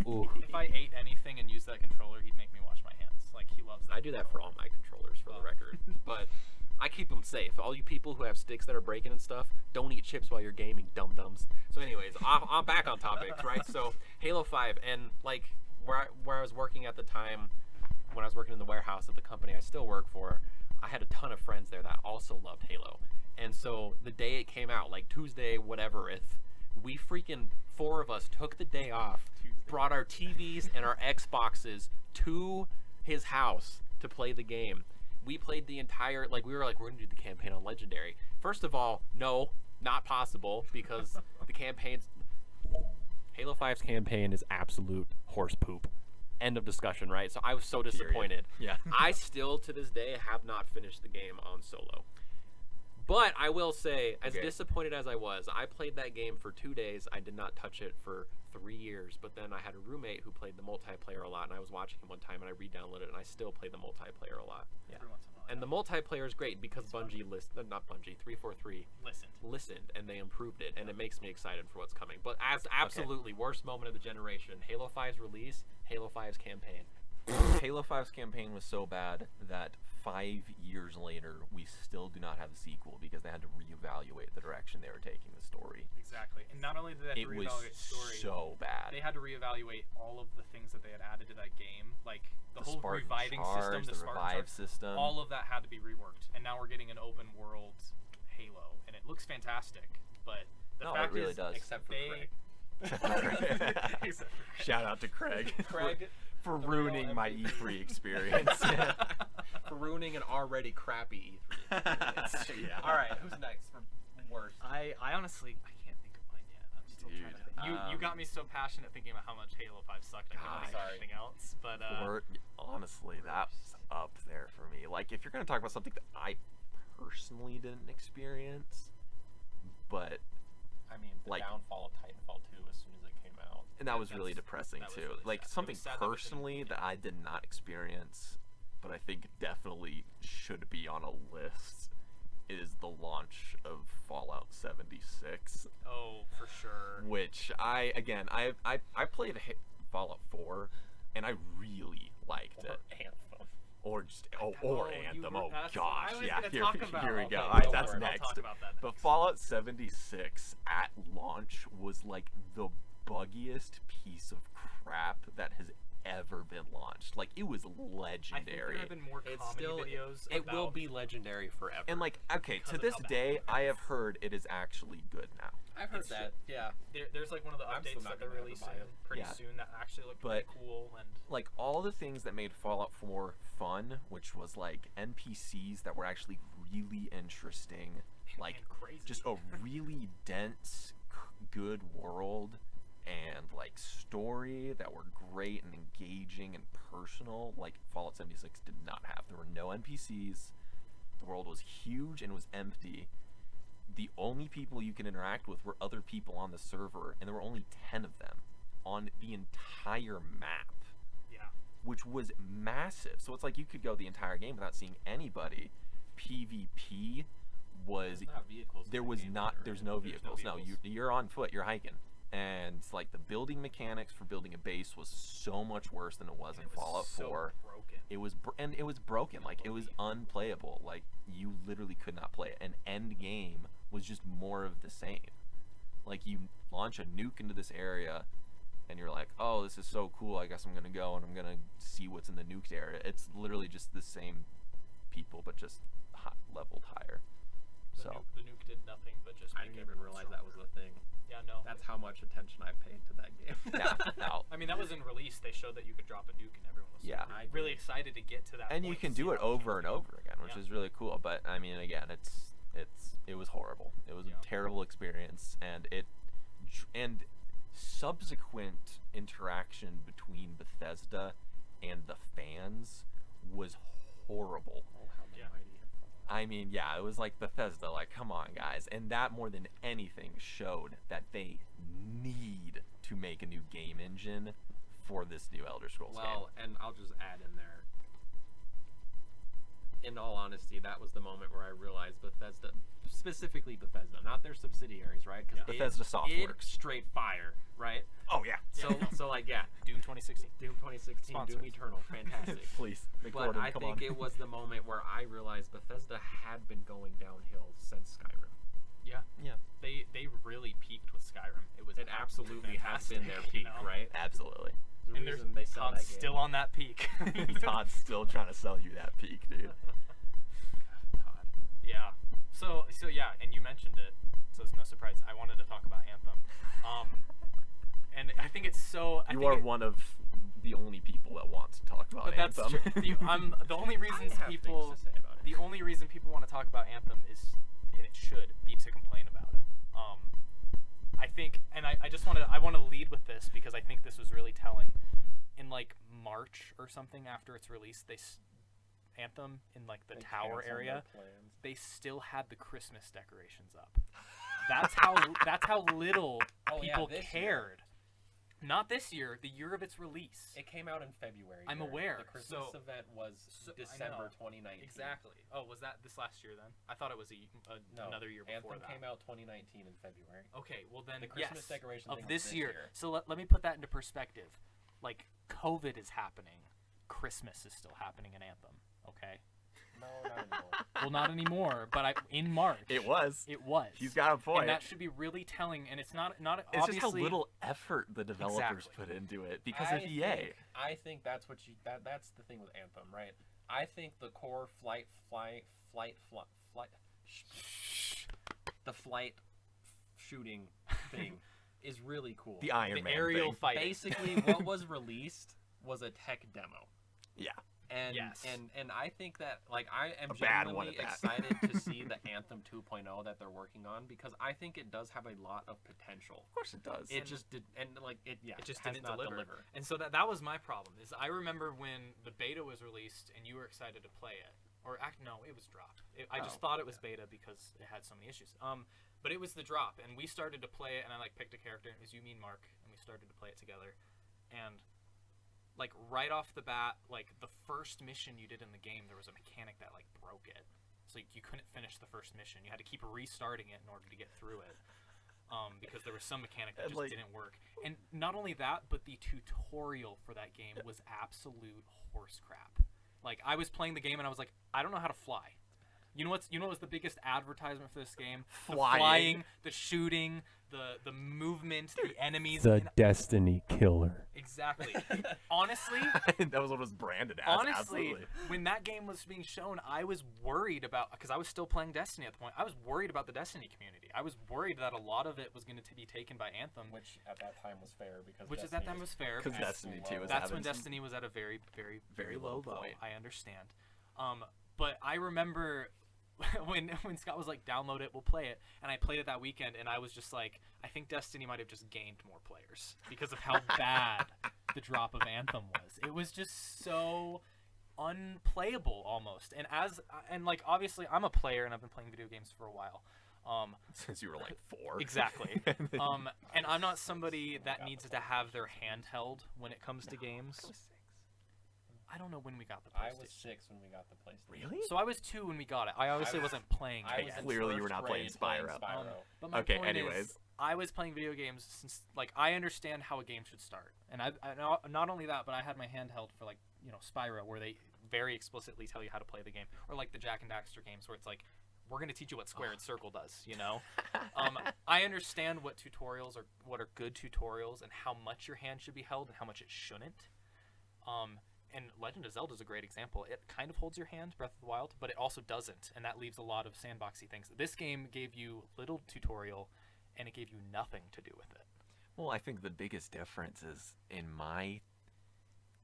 Ooh, ooh.
If I ate anything and used that controller, he'd make me wash my hands. Like he loves that.
I do that for all my controllers, for the record. But I keep them safe. All you people who have sticks that are breaking and stuff, don't eat chips while you're gaming, dum-dums. So anyways, I'm back on topic, right? So Halo 5, and like where I was working at the time, when I was working in the warehouse at the company I still work for, I had a ton of friends there that also loved Halo. And so the day it came out, like Tuesday, whatever, if we freaking 4 of us took the day off, brought our TVs and our Xboxes to his house to play the game. We played the entire, like, we were like, we're gonna do the campaign on Legendary. First of all, no, not possible, because the campaign's, Halo 5's campaign is absolute horse poop. End of discussion, right? So I was so disappointed.
Yeah.
I still, to this day, have not finished the game on solo. But I will say, as
Okay.
disappointed as I was, I played that game for 2 days. I did not touch it for 3 years. But then I had a roommate who played the multiplayer a lot, and I was watching him one time, and I re-downloaded it, and I still play the multiplayer a lot.
Every once in a while.
And the multiplayer is great because Bungie not Bungie, 343 listened and they improved it, and it makes me excited for what's coming. But as absolutely worst moment of the generation, Halo 5's release, Halo 5's campaign.
Halo 5's campaign was so bad that 5 years later, we still do not have a sequel because they had to reevaluate the direction they were taking the story.
Exactly. And not only did they have
It
to
was
reevaluate story,
so bad.
they had to reevaluate all of the things that they had added to that game, like the whole
Spartan
reviving
charge,
system,
the
Spartan
revive
charge,
system.
all of that had to be reworked. And now we're getting an open world Halo, and it looks fantastic. But the
No, it
fact
really
is,
does.
Except for
they
Craig.
Except for
Shout out to Craig
Craig,
for
the
ruining
real
my
MVP.
E3 experience.
for ruining an already crappy E3 experience.
Yeah.
All right, who's next for worst?
I honestly I can't think of mine yet. I'm still trying to
Dude,
think. You got me so passionate thinking about how much Halo 5 sucked. I couldn't
God.
think of anything else. But
Or, honestly, that's up there for me. Like, if you're going to talk about something that I personally didn't experience, but
I mean, the
like-
downfall of Titanfall 2 as soon as it came out.
and that was really
That's-
depressing
that was
too.
really
Like
sad. It
something
was sad that we didn't
personally
get
that I did not experience, but I think definitely should be on a list is the launch of Fallout 76,
oh, for sure.
which I played Fallout 4 and I really liked it.
Anthem.
Or just
Oh,
or
you
Anthem.
were-
Oh
that's what
gosh,
I was
yeah.
gonna
Here,
talk about.
here we
Okay,
go.
go
All right,
for
that's
it. I'll
next.
talk about that
But
next.
Fallout 76 at launch was like the buggiest piece of crap that has ever been launched. Like, it was
I think there
legendary.
have been more
It's
comedy
still
videos.
it will
about-
be legendary forever.
And like, okay,
Because
to
of
this
how bad
day,
it
I have heard it is actually good now.
I've heard
it's
that. Yeah.
there's like one of the
I'm still
updates
not
that they're
gonna ever
releasing
buy it.
pretty
Yeah.
soon that actually look
But-
pretty cool. And
Like, all the things that made Fallout 4 fun, which was like NPCs that were actually really interesting, like
and crazy.
just a really dense, good world, and like story that were great and engaging and personal, like Fallout 76 did not have. There were no NPCs. The world was huge and was empty. The only people you can interact with were other people on the server, and there were only 10 of them on the entire map,
yeah.
which was massive. So it's like you could go the entire game without seeing anybody. PvP was
There's not vehicles in
there
the
was
game
not
either.
there's no vehicles. No, you're on foot, you're hiking. And like the building mechanics for building a base was so much worse than it was in
It was
Fallout
so
4.
broken.
It was and it was broken. Like, it was unplayable. Like, you literally could not play it. And end game was just more of the same. Like, you launch a nuke into this area and you're like, oh, this is so cool, I guess I'm gonna go and I'm gonna see what's in the nuked area. It's literally just the same people, but just leveled higher.
The,
So
nuke, the nuke did nothing but just
I
make
didn't even
everyone
realize that was
stronger.
a thing.
Yeah, no.
That's how much attention I paid to that game.
yeah, no.
I mean, that was in release. They showed that you could drop a nuke and everyone was
Yeah.
really excited to get to that
And
point
you can
to see
do it
how
over and
changed
over again, which
Yeah.
is really cool. But I mean, again, it was horrible. It was
Yeah.
a terrible experience, and subsequent interaction between Bethesda and the fans was horrible.
Oh, how
Yeah.
mighty.
I mean, yeah, it was like Bethesda, like, come on, guys. And that, more than anything, showed that they need to make a new game engine for this new Elder Scrolls
Well, and I'll just add in there. In all honesty, that was the moment where I realized Bethesda, specifically Bethesda, not their subsidiaries, right?
Yeah.
Bethesda Softworks.
Straight fire, right?
Oh, yeah.
So like, yeah,
Doom 2016.
Doom 2016,
Sponsors.
Doom Eternal, fantastic.
Please.
But I think it was the moment where I realized Bethesda had been going downhill since Skyrim.
Yeah.
Yeah.
They really peaked with Skyrim. It was
It absolutely has been their
fantastic,
peak,
you know?
right?
Absolutely.
The
And there's
reason they sell
Todd's
that game.
still on that peak.
Todd's still trying to sell you that peak, dude.
Todd.
Yeah. So yeah, and you mentioned it, so it's no surprise. I wanted to talk about Anthem. And I think it's so. I
You
think
are one of the only people that wants to talk about
But that's
Anthem.
true. The only reasons
I have
people
things to say about it.
the only reason people want to talk about Anthem is, and it should be, to complain about it. I think, and I just want to lead with this because I think this was really telling. In like March or something after its release, Anthem in like the
They
tower
canceled
area,
their plans.
they still had the Christmas decorations up. That's how little
Oh, yeah,
people
this year.
cared. Not this year, the year of its release.
It came out in February.
I'm
Jared.
aware,
The Christmas
so-
event was
I
December
know.
2019.
Exactly. Oh, was that this last year then? I thought it was
No,
another year before
Anthem
that.
came out 2019 in February.
Okay, well then,
The Christmas
yes,
decoration
of
thing was
this
this
year.
year.
So let me put that into perspective. Like, COVID is happening. Christmas is still happening in Anthem. Okay.
No, not anymore.
Well, not anymore, but in March.
It was.
It was.
He's got a point.
And that should be really telling. And it's not
It's
obviously.
just how little effort the developers
Exactly.
put into it because of EA.
I think that's what that's the thing with Anthem, right? I think the core the flight shooting thing is really cool.
The Iron
the
Man
aerial
thing.
fighting.
Basically, what was released was a tech demo.
Yeah.
And,
Yes.
and I think that, like, I am
A bad one
genuinely
at that.
excited to see the Anthem 2.0 that they're working on, because I think it does have a lot of potential.
Of course it does.
It just did, and like it
It just
has
didn't
not
deliver. And so that was my problem. Is I remember when the beta was released and you were excited to play it, or no, it was dropped. I just
Oh,
thought it was beta because it had so many issues. But it was the drop, and we started to play it, and I like picked a character. It was you, me, and Mark, and we started to play it together, and like right off the bat, like the first mission you did in the game, there was a mechanic that like broke it. So you couldn't finish the first mission. You had to keep restarting it in order to get through it. Because there was some mechanic that
And,
just
like-
didn't work. And not only that, but the tutorial for that game was absolute horse crap. Like, I was playing the game and I was like, I don't know how to fly. You know what was the biggest advertisement for this game? The
Flying.
flying, the shooting, the movement, the enemies.
The
and-
Destiny Killer.
exactly. Honestly,
That was what it was branded as.
honestly,
Absolutely.
when that game was being shown, I was worried about, because I was still playing Destiny at the point. I was worried about the Destiny community. I was worried that a lot of it was going to be taken by Anthem,
Which at that time was fair because
which at
Destiny
that time was fair.
'Cause
because
Destiny 2 was
that's
having
when
some-
Destiny was at a very, very,
very
very
low
low.
point.
I understand. But I remember when Scott was like, "Download it, we'll play it," and I played it that weekend, and I was just like, I think Destiny might have just gained more players because of how bad the drop of Anthem was. It was just so unplayable almost. And like obviously I'm a player and I've been playing video games for a while.
Since you were like 4.
Exactly. And I'm not somebody that needs to have their hand held when it comes to games. I don't know when we got the
I
PlayStation.
was 6 when we got the PlayStation.
Really?
So I was 2 when we got it. I obviously wasn't playing
I
it
was
yet.
in
Clearly you were
first
not playing
grade
Spyro.
But my
Okay,
point
anyways.
is, I was playing video games since, like, I understand how a game should start. And I not only that, but I had my hand held for, like, Spyro, where they very explicitly tell you how to play the game. Or, like, the Jak and Daxter games, where it's like, we're going to teach you what square and circle does, I understand what are good tutorials and how much your hand should be held and how much it shouldn't. And Legend of Zelda is a great example. It kind of holds your hand, Breath of the Wild, but it also doesn't, and that leaves a lot of sandboxy things. This game gave you little tutorial, and it gave you nothing to do with it.
Well, I think the biggest difference is in my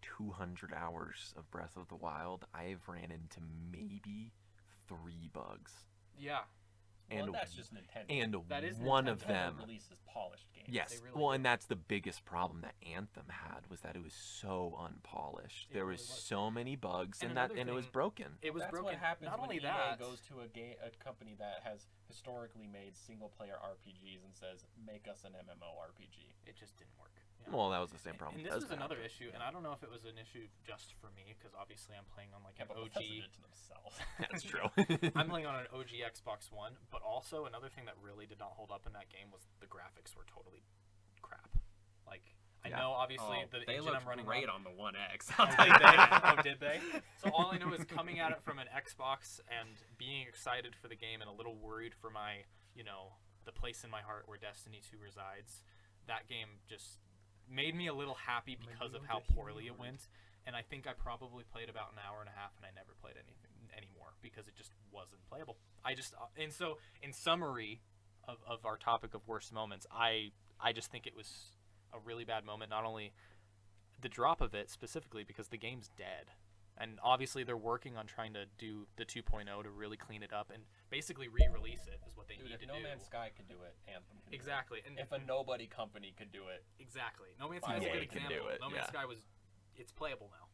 200 hours of Breath of the Wild, I've ran into maybe 3 bugs.
Yeah.
And
that's just Nintendo.
and
That is
one of
Nintendo
them
releases polished games.
yes,
They really
well,
do.
and that's the biggest problem that Anthem had, was that it was so unpolished.
It
there
really
was
was.
so many bugs,
And
and
another
it was
thing-
broken.
It was
That's
broken.
what happens
Not
when
only
EA
that,
goes to a company that has historically made single-player RPGs and says, make us an MMORPG.
it just didn't work. Yeah.
Well, that was the same problem.
And
with
this was
Desmond,
another
but-
issue, and I don't know if it was an issue just for me, because obviously I'm playing on like
Yeah,
an
but
OG.
Bethesda did it to themselves.
That's true.
I'm playing on an OG Xbox One, but also another thing that really did not hold up in that game was the graphics were totally crap. Like, I
Yeah.
know obviously the
they
engine
looked
I'm running
great
on.
on the One X.
Oh, did they? Oh, did they? So all I know is coming at it from an Xbox and being excited for the game and a little worried for my, the place in my heart where Destiny 2 resides. That game just made me a little happy because of how poorly it went. And I think I probably played about an hour and a half, and I never played anything anymore because it just wasn't playable. And so in summary of our topic of worst moments, I just think it was a really bad moment. Not only the drop of it specifically because the game's dead, and obviously they're working on trying to do the 2.0 to really clean it up and basically re-release it is what they
Dude,
need
if
to
No
do.
Man's Sky could do it, Anthem can
Exactly,
do
and
it. If a nobody company could do it,
exactly, No Man's Sky is a
EA
good
can
example.
do it,
No Man's
yeah.
Sky it's playable now.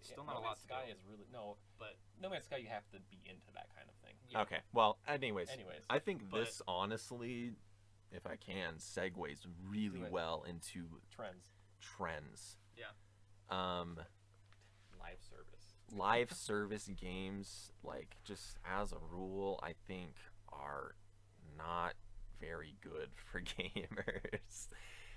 Still not
No
a lot
Man's
to
Sky
do,
is really no.
but
No Man's Sky, you have to be into that kind of thing.
yeah.
Okay. Well, anyways,
Anyways,
I think
But-
this honestly, if I can, segues really
Do it.
well into
trends,
trends.
Yeah.
live service.
Live service games, like, just as a rule, I think are not very good for gamers.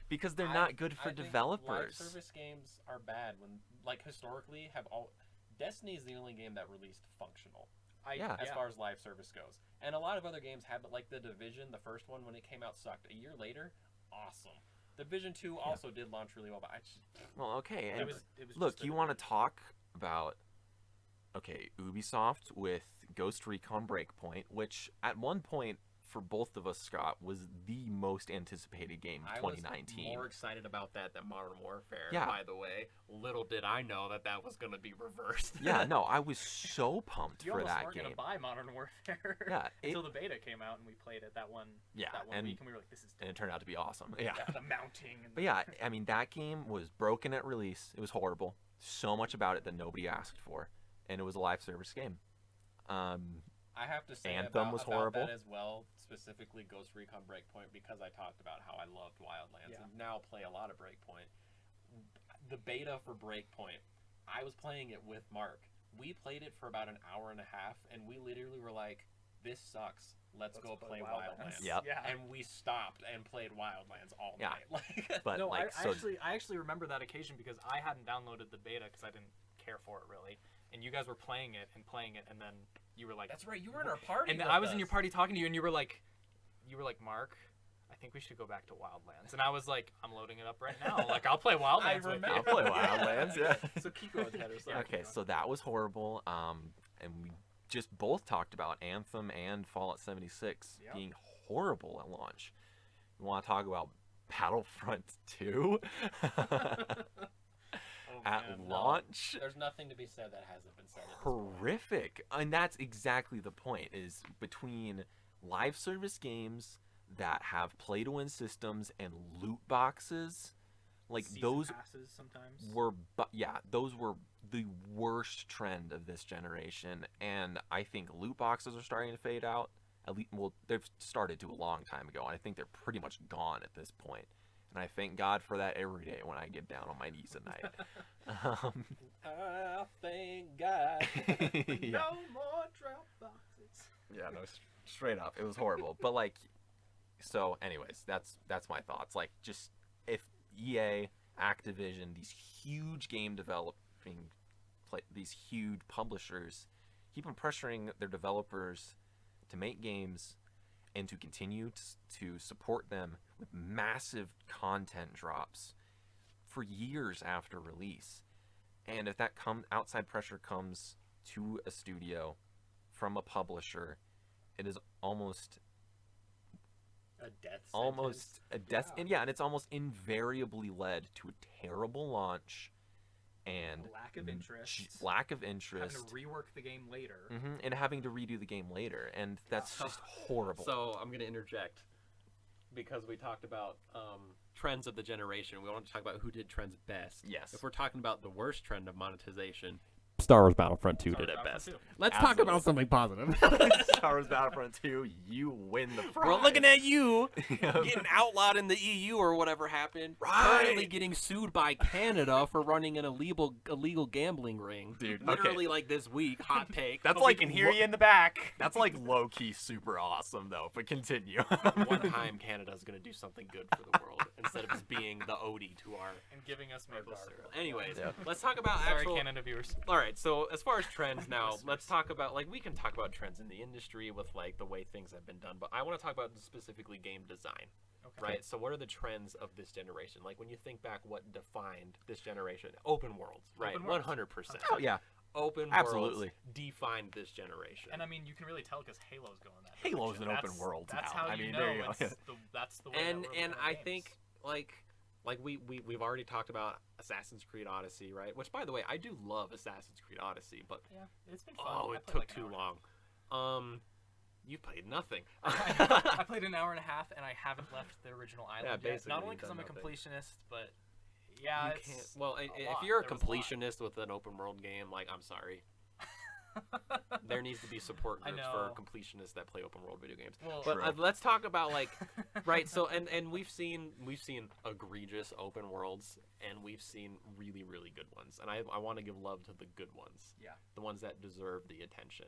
Because they're not good for
I think
developers.
Live service games are bad when, like, historically have all. Destiny is the only game that released functional
Yeah.
as far as live service goes, and a lot of other games have, but like the Division, the first one when it came out sucked. A year later, awesome. Division 2 also did launch really well, but I just
Well, okay. And
It was
look,
just a
you want to
division.
talk about, okay, Ubisoft with Ghost Recon Breakpoint, which at one point for both of us, Scott, was the most anticipated game of
I was
2019.
more excited about that than Modern Warfare.
Yeah.
By the way, little did I know that was going to be reversed.
Yeah, no, I was so pumped
You
for
almost
that
weren't
game.
gonna buy Modern Warfare
Yeah,
until the beta came out and we played it that one
Yeah, and-
week and we were like, this is
and it turned out to be awesome. Yeah.
the mounting. And
But yeah, I mean, that game was broken at release. It was horrible. So much about it that nobody asked for. And it was a live service game.
I have to say
Anthem was
about
horrible.
that as well, specifically Ghost Recon Breakpoint, because I talked about how I loved Wildlands
Yeah.
and now play a lot of Breakpoint. The beta for Breakpoint, I was playing it with Mark. We played it for about an hour and a half, and we literally were like, this sucks. Let's go play Wildlands.
Yep.
Yeah.
And we stopped and played Wildlands all
Yeah.
night. Like,
But
no,
like,
I actually remember that occasion because I hadn't downloaded the beta because I didn't care for it really, and you guys were playing it, and then you were like,
that's right, you were in our party.
and then
with
I was in
us.
your party talking to you, and you were like, Mark, I think we should go back to Wildlands. And I was like, I'm loading it up right now. Like, I'll play Wildlands with you.
I'll play Wildlands. Yeah.
So keep going, Tanner. Sorry.
Okay, so that was horrible. And we just both talked about Anthem and Fallout 76
Yep.
being horrible at launch. You want to talk about Battlefront 2 at
man, no.
launch?
There's nothing to be said that hasn't been said. At this point.
Horrific. And that's exactly the point, is between live service games that have play to win systems and loot boxes, like
Season
those
passes sometimes.
those were the worst trend of this generation. And I think loot boxes are starting to fade out. At least, well, they've started to a long time ago, and I think they're pretty much gone at this point. And I thank God for that every day when I get down on my knees at night.
I thank God.
Yeah.
No more drop boxes.
Yeah, no, straight up, it was horrible. But like, so anyways, that's my thoughts. Like, just if EA, Activision, these huge game developing, these huge publishers, keep on pressuring their developers to make games and to continue to support them with massive content drops for years after release. And if that outside pressure comes to a studio from a publisher, it is almost
A death
a death, and it's almost invariably led to a terrible launch and
Lack of interest.
lack of
Having
interest,
to rework the game later.
and having to redo the game later, and that's just horrible.
So I'm gonna interject because we talked about trends of the generation. We want to talk about who did trends best.
Yes.
If we're talking about the worst trend of monetization,
Star Wars Battlefront 2
Star
did it
Wars
best.
Battlefront
Let's
Absolutely.
talk about something positive.
Star Wars Battlefront 2, you win the prize.
we're looking at you getting outlawed in the EU or whatever happened.
Right.
Currently getting sued by Canada for running an illegal gambling ring.
Dude,
Literally like this week. Hot take.
That's
But
like
we can hear you in the back.
That's like low key super awesome though. But continue.
One time Canada's gonna do something good for the world instead of just being the Odie to our
And giving us maple
daughter.
syrup.
Anyways,
Yeah.
let's talk about
Sorry,
actual.
Canada viewers.
All right, so as far as trends now, let's talk about we can talk about trends in the industry with like the way things have been done, but I want to talk about specifically game design.
Okay.
Right? So what are the trends of this generation? Like when you think back what defined this generation? Open worlds, right?
Open worlds.
100%.
Oh yeah,
Open
Absolutely.
worlds defined this generation.
And I mean, you can really tell because Halo's going that
Halo's
direction.
an open
That's-
world
That's
now.
how
I
you
mean,
know
there you go.
that's the way
and
that we're looking at
I
games.
think like we've already talked about Assassin's Creed Odyssey, right? Which by the way, I do love Assassin's Creed Odyssey, but
yeah, it's been fun.
oh,
I
it
played
took
like an
too
hour and a
long. You played nothing.
I played an hour and a half, and I haven't left the original island yet.
basically
Not only
you've
because I'm a
done nothing.
completionist, but yeah,
You
it's
can't. Well,
a
if
lot.
you're a
There was a lot.
completionist with an open world game, like I'm sorry, there needs to be support
I
groups for
know.
completionists that play open world video games.
Well,
But
True.
let's talk about like right. So and we've seen egregious open worlds, and we've seen really good ones. And I want to give love to the good ones.
Yeah.
The ones that deserve the attention.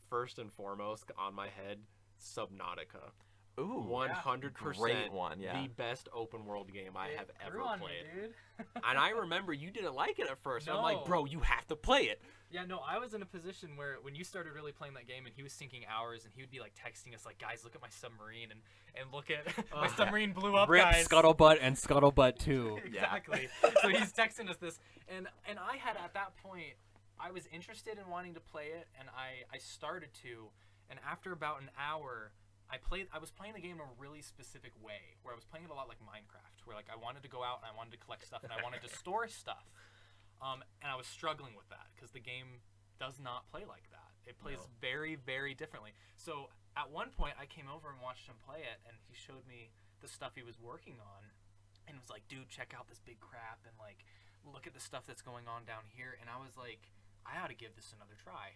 First and foremost on my head, Subnautica.
Ooh,
100%
great one. Yeah.
the best open world game I
it
have
grew
ever
on me,
played.
dude.
And I remember you didn't like it at first. I'm like,
No.
bro, you have to play it.
Yeah, no, I was in a position where when you started really playing that game and he was sinking hours and he would be like texting us like, guys, look at my submarine and look at my submarine blew up,
Rip
guys.
Scuttlebutt and Scuttlebutt 2.
Exactly. So he's texting us this, and I had at that point, I was interested in wanting to play it, and I started to, and after about an hour, I was playing the game in a really specific way, where I was playing it a lot like Minecraft, where like I wanted to go out and I wanted to collect stuff and I wanted to store stuff, and I was struggling with that because the game does not play like that. It plays very differently. So at one point, I came over and watched him play it, and he showed me the stuff he was working on, and was like, dude, check out this big crap, and like, look at the stuff that's going on down here. And I was like, I ought to give this another try.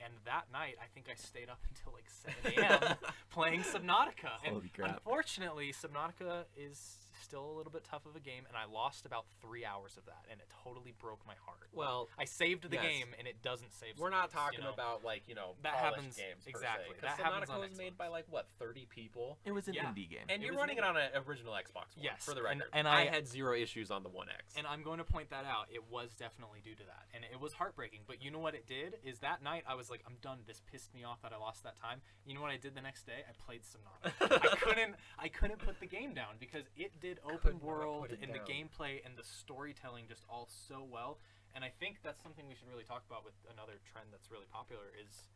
And that night, I think I stayed up until like 7 a.m. playing Subnautica. And
Holy crap.
unfortunately, Subnautica is still a little bit tough of a game, and I lost about 3 hours of that, and it totally broke my heart.
Well,
I saved the
yes.
game, and it doesn't save.
We're
some
not
things,
talking
you know?
about
That
polished
happens-
games
exactly.
Because
That happens on
Subnautica was made
Xbox.
by 30 people,
It was an
Yeah.
indie game.
and
It
you're
was
running it
indie.
on an original Xbox One.
Yes,
for the
and-
record,
and
I
I-
had 0 issues on the One X.
And I'm going to point that out. It was definitely due to that, and it was heartbreaking. But you know what it did is that night I was like, I'm done. This pissed me off that I lost that time. You know what I did the next day? I played Subnautica. I couldn't put the game down because it did
Could
open
not
world
put it
and the
down.
gameplay and the storytelling just all so well. And I think that's something we should really talk about with another trend that's really popular is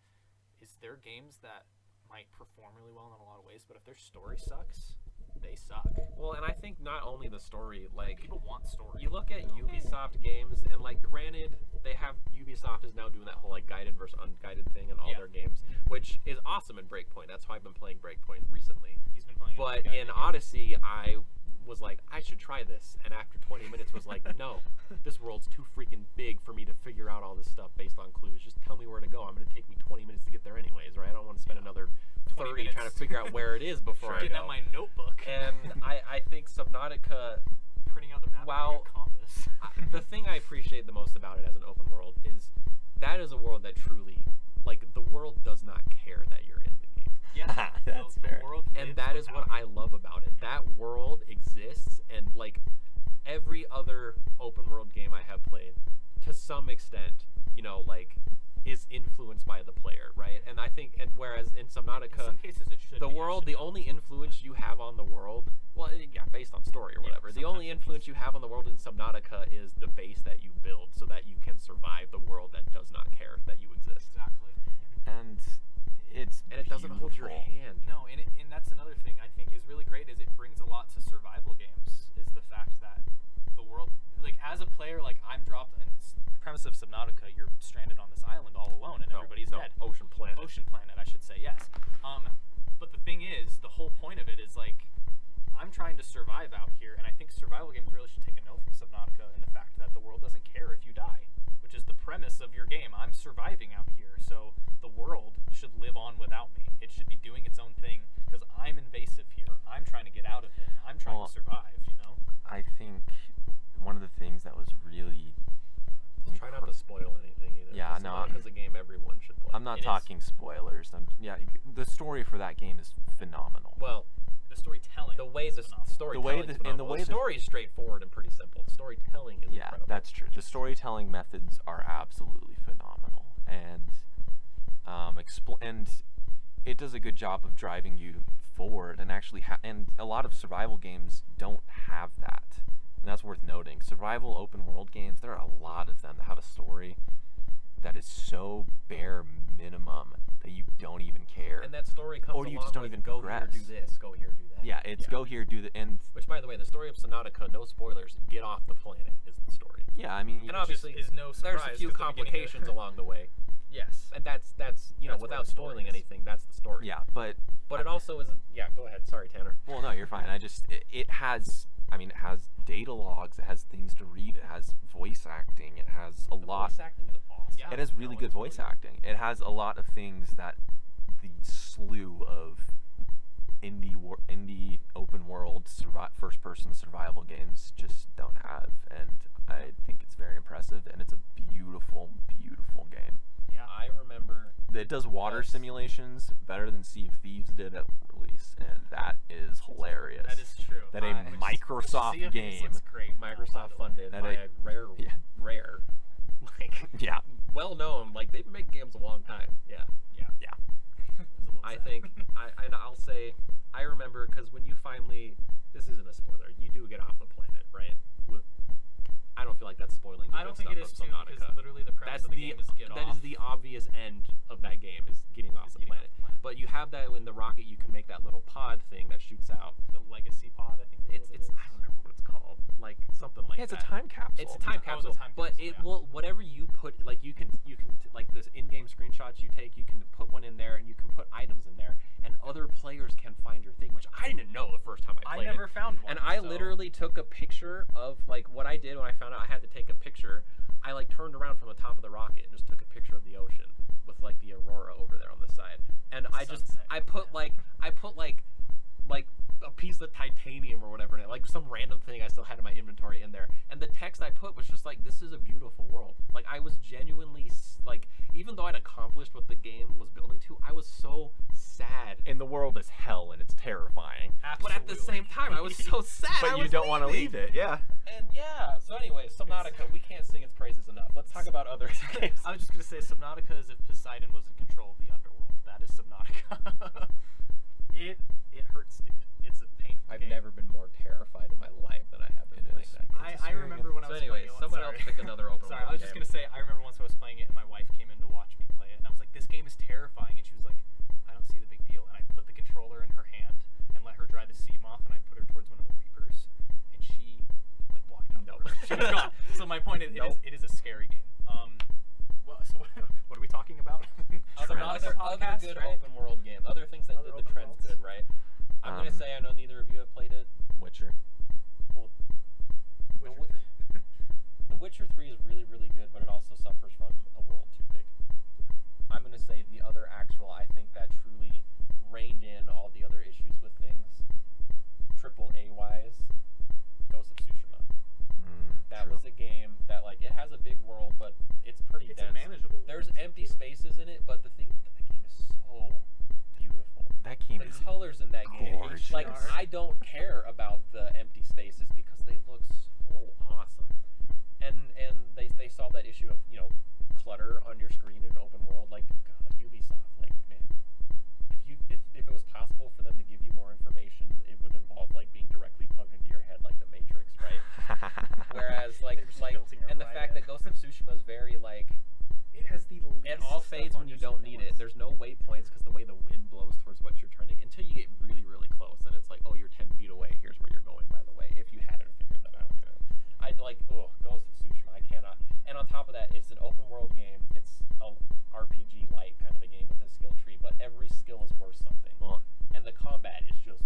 there games that might perform really well in a lot of ways, but if their story sucks, they suck.
Well, and I think not only the story,
People want story.
you look at Ubisoft games, and granted, Ubisoft is now doing that whole guided versus unguided thing in all
Yeah.
their games, which is awesome in Breakpoint. That's how I've been playing Breakpoint recently.
He's been playing.
But in Odyssey, I was like, I should try this, and after 20 minutes was like, no, this world's too freaking big for me to figure out all this stuff based on clues. Just tell me where to go. I'm going to take me 20 minutes to get there anyways, right? I don't want to spend another
20
30 trying to
minutes.
figure out where it is before I
Getting
go.
out my notebook.
And I think Subnautica,
Printing out the map.
Wow.
With a compass.
the thing I appreciate the most about it as an open world is that is a world that truly, the world does not care that you're in the game.
Yeah,
That's
the
fair.
world
And
lives
that is what
without
I love about it. That world exists, and every other open world game I have played, to some extent, is influenced by the player, right? And I think, whereas in
In
Subnautica,
some cases, it should.
the
be. It
world,
should
the only influence you have on the world, based on story or
Yeah,
whatever, the only
sometimes it
influence you have on the world in Subnautica is the base that you build so that you can survive the world that does not care that you exist.
Exactly.
And it's
And it doesn't hold your
beautiful.
hand.
No, and that's another thing I think is really great is it brings a lot to survival games. Is the fact that the world, as a player, I'm dropped. And it's the premise of Subnautica, you're stranded on this island all alone, and everybody's dead.
Ocean Planet.
Ocean Planet, I should say, yes. But the thing is, the whole point of it is I'm trying to survive out here, and I think survival games really should take a note from Subnautica in the fact that the world doesn't care if you die, which is the premise of your game. I'm surviving out here, so the world should live on without me. It should be doing its own thing because I'm invasive here. I'm trying to get out of it. I'm trying
Well,
to survive, you know?
I think one of the things that was really
Try not to spoil anything either.
Yeah,
'cause
no,
Subnautica's a game everyone should play.
I'm not
It is.
talking spoilers. The story for that game is phenomenal.
Well,
The storytelling.
the way
is
the
phenomenal.
storytelling
the-
is
and the
phenomenal.
way
The
the-
story is straightforward and pretty simple. The storytelling is
Yeah,
incredible.
that's true. The storytelling methods are absolutely phenomenal, and and it does a good job of driving you forward. And actually, and a lot of survival games don't have that, and that's worth noting. Survival open world games, there are a lot of them that have a story that is so bare minimum that you don't even care.
And that story comes
Or you
along
just don't
with
even
go
progress.
here, do this, go here, do that.
Yeah, it's go here, do the and
Which, by the way, the story of Subnautica, no spoilers, get off the planet is the story.
yeah, I mean,
And obviously,
is no
there's
surprise
a few
'cause the beginning of-
complications along the way.
Yes.
And that's
That's where
without
the story
spoiling
is.
anything, that's the story.
yeah, but
But it also is. Yeah, go ahead. Sorry, Tanner.
well, no, you're fine. It has. I mean, it has data logs. It has things to read. It has voice acting. It has a lot.
Voice acting is awesome.
Yeah.
It has really
No,
good
it's
voice
really good.
acting. It has a lot of things that the slew of indie open world first-person survival games just don't have, and I think it's very impressive. And it's a beautiful, beautiful game.
Yeah.
I remember.
It does water
Yes.
simulations better than Sea of Thieves did at release, and that is hilarious.
That is true.
That a
Which-
Microsoft
Sea of Thieves
game.
looks great now, by
Microsoft
the way.
funded
That
by
I-
a rare,
yeah.
rare,
Yeah.
well known. They've been making games a long time. Yeah.
Yeah.
Yeah.
It was a little
I
sad.
think and I'll say I remember because when you finally, this isn't a spoiler, you do get off the planet, right? I don't feel like that's spoiling.
I don't think it is too, because literally the premise of the game is get
that
off.
is the obvious end of that game is getting off the
getting off
planet.
the planet.
But you have that in the rocket. You can make that little pod thing that shoots out.
the legacy pod, I think.
It's I don't remember what it's called. Something like
Yeah, it's a
that.
time capsule.
It's a time
Oh, it's a
capsule,
time
but
capsule,
it
yeah.
will whatever you put you can this in-game screenshots you take, you can put one in there and you can put items in there, and other players can find your thing, which I didn't know the first time I
I
played
never
it.
found one.
And I
so-
literally took a picture of what I did when I found out I had to take a picture. I turned around from the top of the rocket and just took a picture of the ocean with the aurora over there on the side, and I
Sunset
I
coming
put
down.
I put like a piece of titanium or whatever, like some random thing I still had in my inventory in there. And the text I put was just like, "This is a beautiful world." Like I was genuinely like, even though I'd accomplished what the game was building to, I was so sad.
And the world is hell and it's terrifying.
But at the same time, I was so sad. I
But you
was
don't want to
leaving.
leave it, yeah.
And yeah, so anyways, Subnautica, we can't sing its praises enough. Let's talk about other games.
I was just gonna say Subnautica is if Poseidon was in control of the underworld. That is Subnautica. it hurts, dude. It's a painful
I've
game.
never been more terrified in my life than I have been
It
playing
is.
that game.
I remember when I
So
was
anyways,
playing it.
someone
Sorry.
else pick another open
Sorry, I
world
was just
game.
gonna say I remember once I was playing it and my wife came in to watch me play it and I was like, "This game is terrifying," and she was like, "I don't see the big deal." And I put the controller in her hand and let her dry the seam off, and I put her towards one of the reapers, and she like walked out.
Nope.
She was gone. So my point is,
Nope.
it is a scary game. So what are we talking about?
Other
Podcast,
good
right?
open world games. Other things that
Other
did the
open
trends
worlds.
good, right? I'm gonna say I know neither of you have played it.
Witcher.
Well, The Witcher 3 is really, really good, but it also suffers from a world too big. I'm gonna say the other actual, I think that truly reined in all the other issues with things, AAA wise, Ghost of Tsushima. That
True.
was a game that, like, it has a big world, but it's pretty
It's
dense.
a manageable.
There's
It's
empty
beautiful.
spaces in it, but the thing, that game is so beautiful.
That game
The
is
colors in that game,
gorgeous.
like, I don't care about the empty spaces because they look so awesome. And they solved that issue of, you know, clutter on your screen in an open world. Like, Ubisoft, like, man, if it was possible for them to give you more information, it would involve, like, being directly plugged into your head like the Matrix, right? Whereas, like,
They're just filtering it
and the
right
fact
in.
that Ghost of Tsushima is very, like,
It has the
it all fades when you don't need it. There's no waypoints because the way the wind blows towards what you're trying to get, until you get really, really close, and it's like, oh, you're 10 feet away. Here's where you're going, by the way. If you hadn't figured that out, you know. I'd like, Ghost of Tsushima. I cannot. And on top of that, it's an open world game. It's a RPG light kind of a game with a skill tree, but every skill is worth something.
Well,
And the combat is just.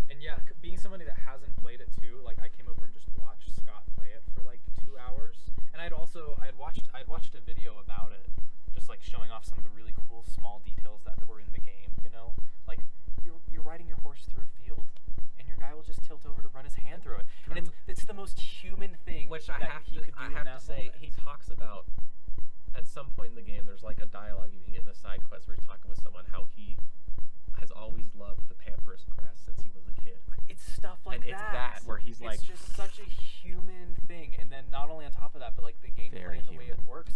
And yeah, being somebody that hasn't played it too, like I came over and just watched Scott play it for like 2 hours, and I had watched a video about it, just like showing off some of the really cool small details that were in the game. You know, like you're riding your horse through a field, and your guy will just tilt over to run his hand through it, and it's the most human thing.
Which I
that
have
he
to,
could do
I
in
have
that
to say,
moment.
he talks about at some point in the game. There's like a dialogue you can get in a side quest where he's talking with someone how he has always loved the pampas grass since he was a kid.
It's stuff like
And it's that where he's like,
it's just such a human thing, and then not only on top of that, but like the gameplay
Very
and the way it
human.
works,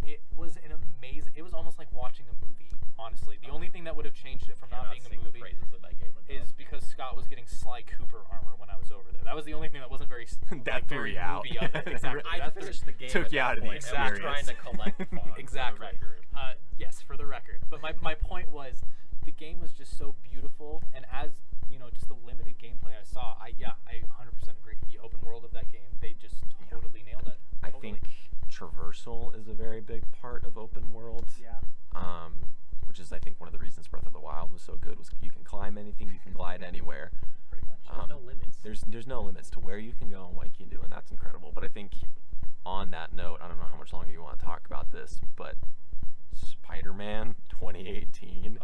it was an amazing. It was almost like watching a movie. Honestly, the only thing that would have changed it from not
cannot
being
sing
a
the
movie
praises of that game enough.
is because Scott was getting Sly Cooper armor when I was over there. That was the only thing that wasn't very
That threw
very
you out.
movie of it. Exactly.
I
That threw-
finished the game.
Took
at
you
that
out of the
point and was trying to collect funds.
Exactly.
For the record.
Yes, for the record. But my point was, the game was just so beautiful, and as you know, just the limited gameplay I saw, I 100% agree. The open world of that game, they just totally nailed it.
I
Totally.
think traversal is a very big part of open world.
Yeah.
Which is I think one of the reasons Breath of the Wild was so good was you can climb anything, you can glide anywhere.
pretty much.
There's no limits.
There's no limits to where you can go and what you can do, and that's incredible. But I think on that note, I don't know how much longer you want to talk about this, but Spider-Man 2018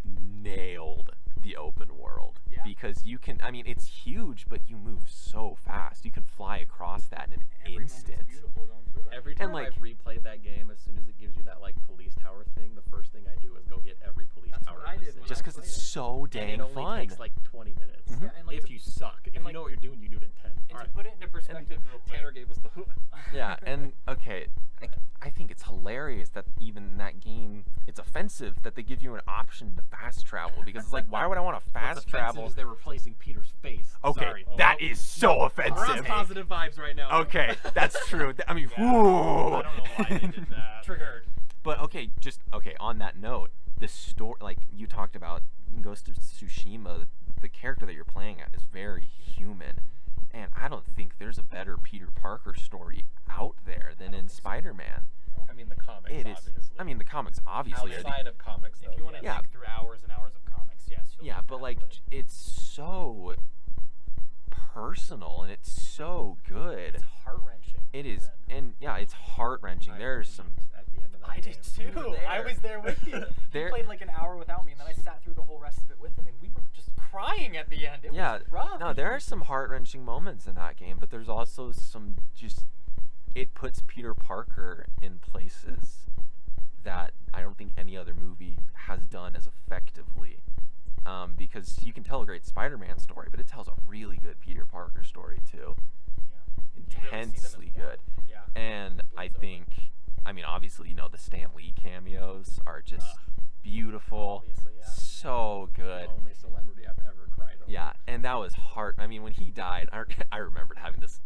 nailed the open world.
Yeah.
Because you can, I mean, it's huge, but you move so fast. You can fly across that in an
Every moment's
instant.
beautiful going through it.
Every time
like-
I've replayed that game, as soon as it gives you that like police tower thing, the first thing I do is go get every police
That's
tower.
what I
in the
did when
city.
Just
I
because it's
played it.
so
And
dang
it only
fun.
takes like 20 minutes.
Mhm.
Yeah, and like
If
to-
you suck. If
and
you
like-
know what you're doing, you do it in 10.
And
Alright.
to put it into perspective, real quick,
Tanner gave us the
Yeah, and okay, I think it's hilarious that even in that game, it's offensive that they give you an option to fast travel because it's like, why would I want to fast travel?
Is they're replacing Peter's face.
Okay,
Sorry.
that is so
We're on
offensive.
positive vibes right now.
Okay, that's true. I mean,
Yeah.
whoo.
I don't know why they did that.
Triggered.
But okay, on that note, the story, like you talked about in Ghost of Tsushima, the character that you're playing at is very human. And I don't think there's a better Peter Parker story out there than in Spider-Man.
I mean, the comics,
It is.
obviously.
I mean, the comics obviously are the,
outside of comics, though.
If you want to
Yeah.
dig through hours and hours of comics, yes. You'll
yeah,
get
but
that,
like it's so personal and it's so good.
It's heart wrenching.
It is, and yeah, it's heart wrenching. There's some.
at the end of that
I did
game.
too. I was there with you. He
There-
played like an hour without me, and then I sat through the whole rest of it with him, and we were just crying at the end. It
Yeah,
was rough.
no, there are some heart wrenching moments in that game, but there's also some just. It puts Peter Parker in places that I don't think any other movie has done as effectively. Because you can tell a great Spider-Man story, but it tells a really good Peter Parker story too.
Yeah. You really see them as
Intensely
one.
good.
Yeah.
And I
Bleeds over.
think, I mean, obviously, you know, the Stan Lee cameos are just beautiful.
Obviously, yeah.
So good.
The only celebrity I've ever cried over.
Yeah, and that was hard. I mean, when he died, I remembered having this.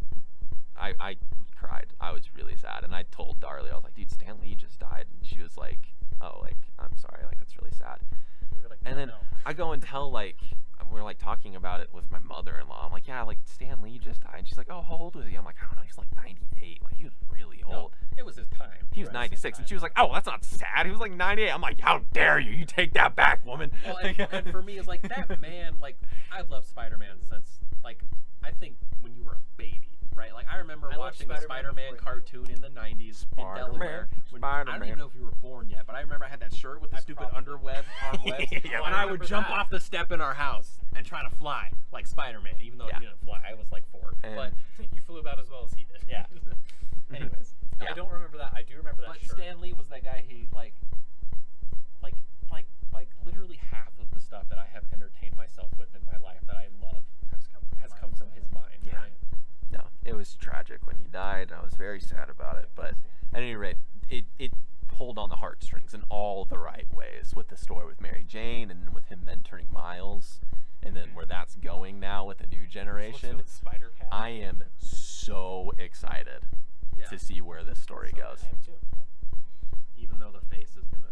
I cried. I was really sad, and I told Darlie, I was like, "Dude, Stan Lee just died," and she was like, "Oh, like I'm sorry, like that's really sad."
We were like,
And
no,
then
no.
I go and tell like we're like talking about it with my mother-in-law. I'm like, "Yeah, like Stan Lee just died." And she's like, "Oh, how old was he?" I'm like, "I don't know. He's like 98. Like he was really
No,
old."
it was his time.
He was
Right.
96, and she was like, "Oh, that's not sad. He was like 98." I'm like, "How dare you? You take that back, woman."
Well, and for me, it's like that man. Like I've loved Spider-Man since like I think when you were a baby, right? Like I remember
I loved
watching the
Spider-Man
Spider-Man
before you.
cartoon in the '90s in Delaware. When, I don't even know if you were born yet, but I remember I had that shirt with the stupid
probably-
arm webs,
Yeah,
and I would
remember
jump
that.
off the step in our house and try to fly like Spider-Man, even though
Yeah.
he didn't fly. I was like 4,
And-
but
You flew about as well as he did.
Yeah.
Anyways,
Yeah.
I don't remember that. I do remember that
But
shirt.
Stan Lee was that guy. He like literally half of the stuff that I have entertained myself with in my life that I love has come from his mind.
Yeah.
Right?
No, it was tragic when he died. I was very sad about it, but at any rate, it pulled on the heartstrings in all the right ways with the story with Mary Jane and with him mentoring Miles, and then where that's going now with the new generation.
Spider-Cat.
I am so excited
Yeah.
to see where this story goes.
I am too. Yeah.
Even though the face is gonna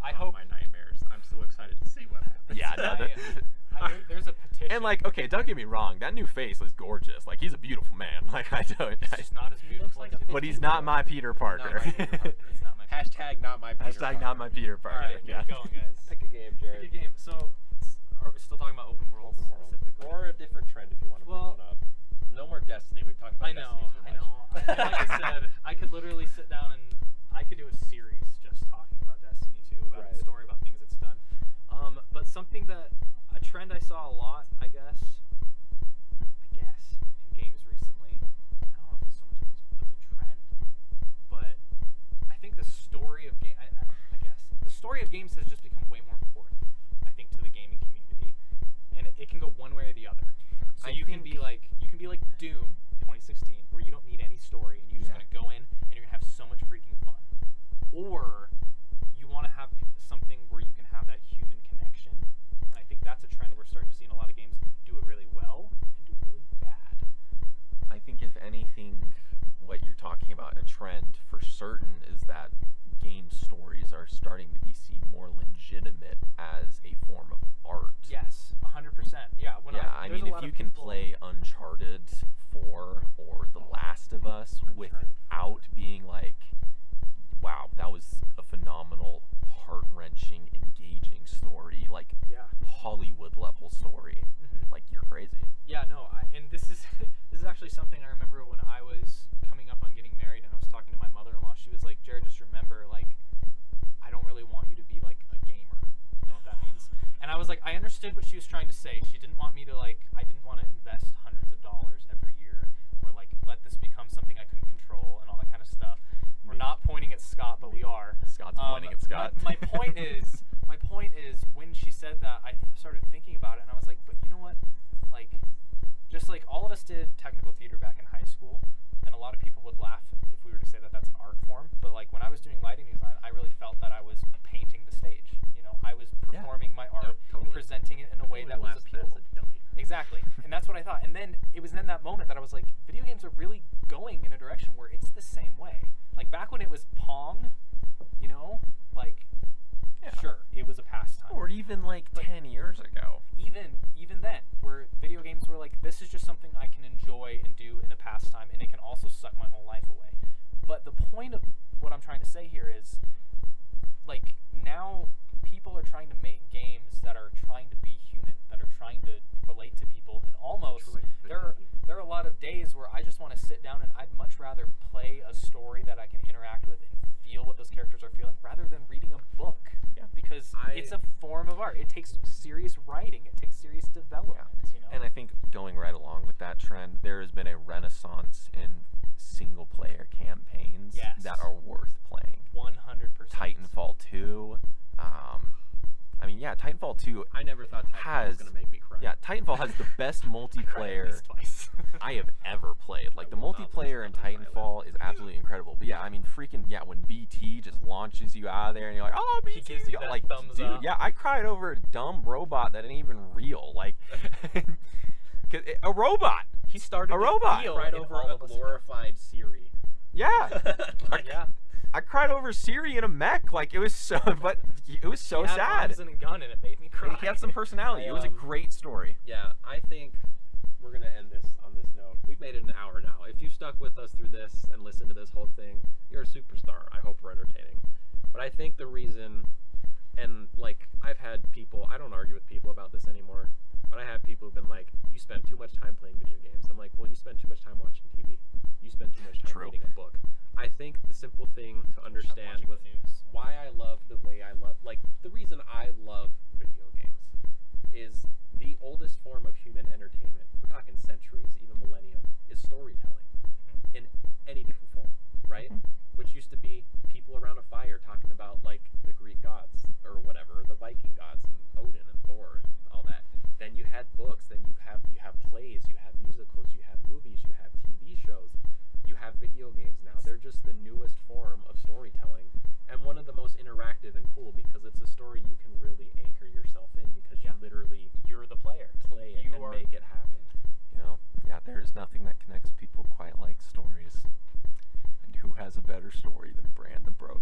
I
haunt
hope.
my nightmares, I'm so excited to see what happens.
Yeah, no,
There's a petition.
and like, okay, don't get me wrong, that new face is gorgeous. Like, he's a beautiful man. Like,
It's just not as beautiful.
like
as
a
it
but
is.
he's not my Peter Parker.
Not my Peter Parker.
It's not my.
Hashtag not my Peter
Hashtag not my Peter Parker.
All right,
yeah.
keep going, guys.
Pick a game, Jared.
Pick a game. So, are we still talking about open worlds
Open world.
specifically?
Or a different trend if you want to bring
Well,
one up. No more Destiny. We've talked about
I know,
Destiny too
I
much.
know. Like I said, I could literally sit down and I could do a series just talking about Destiny 2, about the
Right.
story, about things it's done. But something that a trend I saw a lot, I guess, in games recently. I don't know if it's so much of a trend, but I think the story of game. I guess the story of games has just become way more important. I think to the gaming community, and it can go one way or the other. So
I
you can be like Doom 2016, where you don't need any story and you're just
Yeah.
gonna go in and you're gonna have so much freaking fun. Or you want to have something where you can have that human connection. And I think that's a trend we're starting to see in a lot of games do it really well and do it really bad.
I think if anything, what you're talking about, a trend for certain, is that game stories are starting to be seen more legitimate as a form of art.
Yes, 100%. Yeah.
Yeah, I
there's
mean,
a lot
if
of
you can
people-
play Uncharted 4 or The Last of Us without being like, wow, that was a phenomenal, heart-wrenching, engaging story, like
Yeah.
Hollywood level story,
Mhm.
like you're crazy.
Yeah, no, and this is this is actually something I remember when I was coming up on getting married, and I was talking to my mother-in-law. She was like, "Jared, just remember, like, I don't really want you to be like a gamer. You know what that means?" And I was like, I understood what she was trying to say. She didn't want me to I didn't want to invest hundreds of dollars every year, or like let this become something I couldn't control and all that kind of stuff. We're not pointing at Scott, but we are.
Scott's pointing at Scott.
My point is, when she said that, I started thinking about it, and I was like, but you know what? Like, just like all of us did technical theater back in high school, and a lot of people would laugh if we were to say that that's an art form. But like when I was doing lighting design, I really felt that I was painting the stage. You know, I was
Yeah.
performing my art
Yep, totally.
and presenting it in a way that was appealable. Exactly, and that's what I thought. And then it was in that moment that I was like, video games are really going in a direction where it's the same way. Like back when it was Pong, you know, like
Yeah.
sure, it was a pastime.
Or even like 10 years ago.
Even then, where video games were like, this is just something I can enjoy and do in a pastime, and it can also suck my whole life away. But the point of what I'm trying to say here is, like, now people are trying to make games that are trying to be human, that are trying to relate to people, and almost
Detroit
there are
became
days where I just want to sit down and I'd much rather play a story that I can interact with and feel what those characters are feeling rather than reading a book.
Yeah.
Because it's a form of art. It takes serious writing. It takes serious development. You know?
And I think going right along with that trend, there has been a renaissance in single-player campaigns
Yes.
that are worth playing.
100%.
Titanfall 2. I mean, yeah, Titanfall 2.
I never thought Titanfall was gonna make me cry.
Yeah, Titanfall has the best multiplayer
Twice.
I have ever played. Like, the
will not
multiplayer in
lose another
Titanfall is absolutely incredible. But yeah, I mean, freaking, yeah, when BT just launches you out of there and you're like, oh, BT,
He gives you that
like,
thumbs
dude,
up.
yeah, I cried over a dumb robot that ain't even real. Like, 'cause a robot.
He started
A robot.
to feel
Right
in
over
all
a
of us.
glorified Siri.
Yeah. Like,
Yeah.
I cried over Siri in a mech. Like, it was so, but it was so
he had
sad.
arms and a gun, and it made me cry.
And he had some personality. It was a great story.
Yeah, I think we're gonna end this on this note. We've made it an hour now. If you stuck with us through this and listened to this whole thing, you're a superstar. I hope we're entertaining. But I think the reason, and like I've had people, I don't argue with people about this anymore, but I have people who've been like, you spend too much time playing video games. I'm like, well, you spend too much time watching TV. You spend too much time
True.
reading a book. I think the simple thing to understand
watching
with
the news.
why I love the way I love, like the reason I love video games is the oldest form of human entertainment. We're talking centuries, even millennium, is storytelling in any different form, right? Which used to be people around a fire talking about like the Greek gods or whatever, the Viking gods and Odin and Thor and all that. Then you had books, then you have plays, you have musicals, you have movies, you have TV shows, you have video games now. They're just the newest form of storytelling and one of the most interactive and cool because it's a story you can really anchor yourself in because you literally
You're the player.
play it
You
and
are-
make it happen.
You know, yeah, there is nothing that connects people quite like stories. And who has a better story than Brand the Bro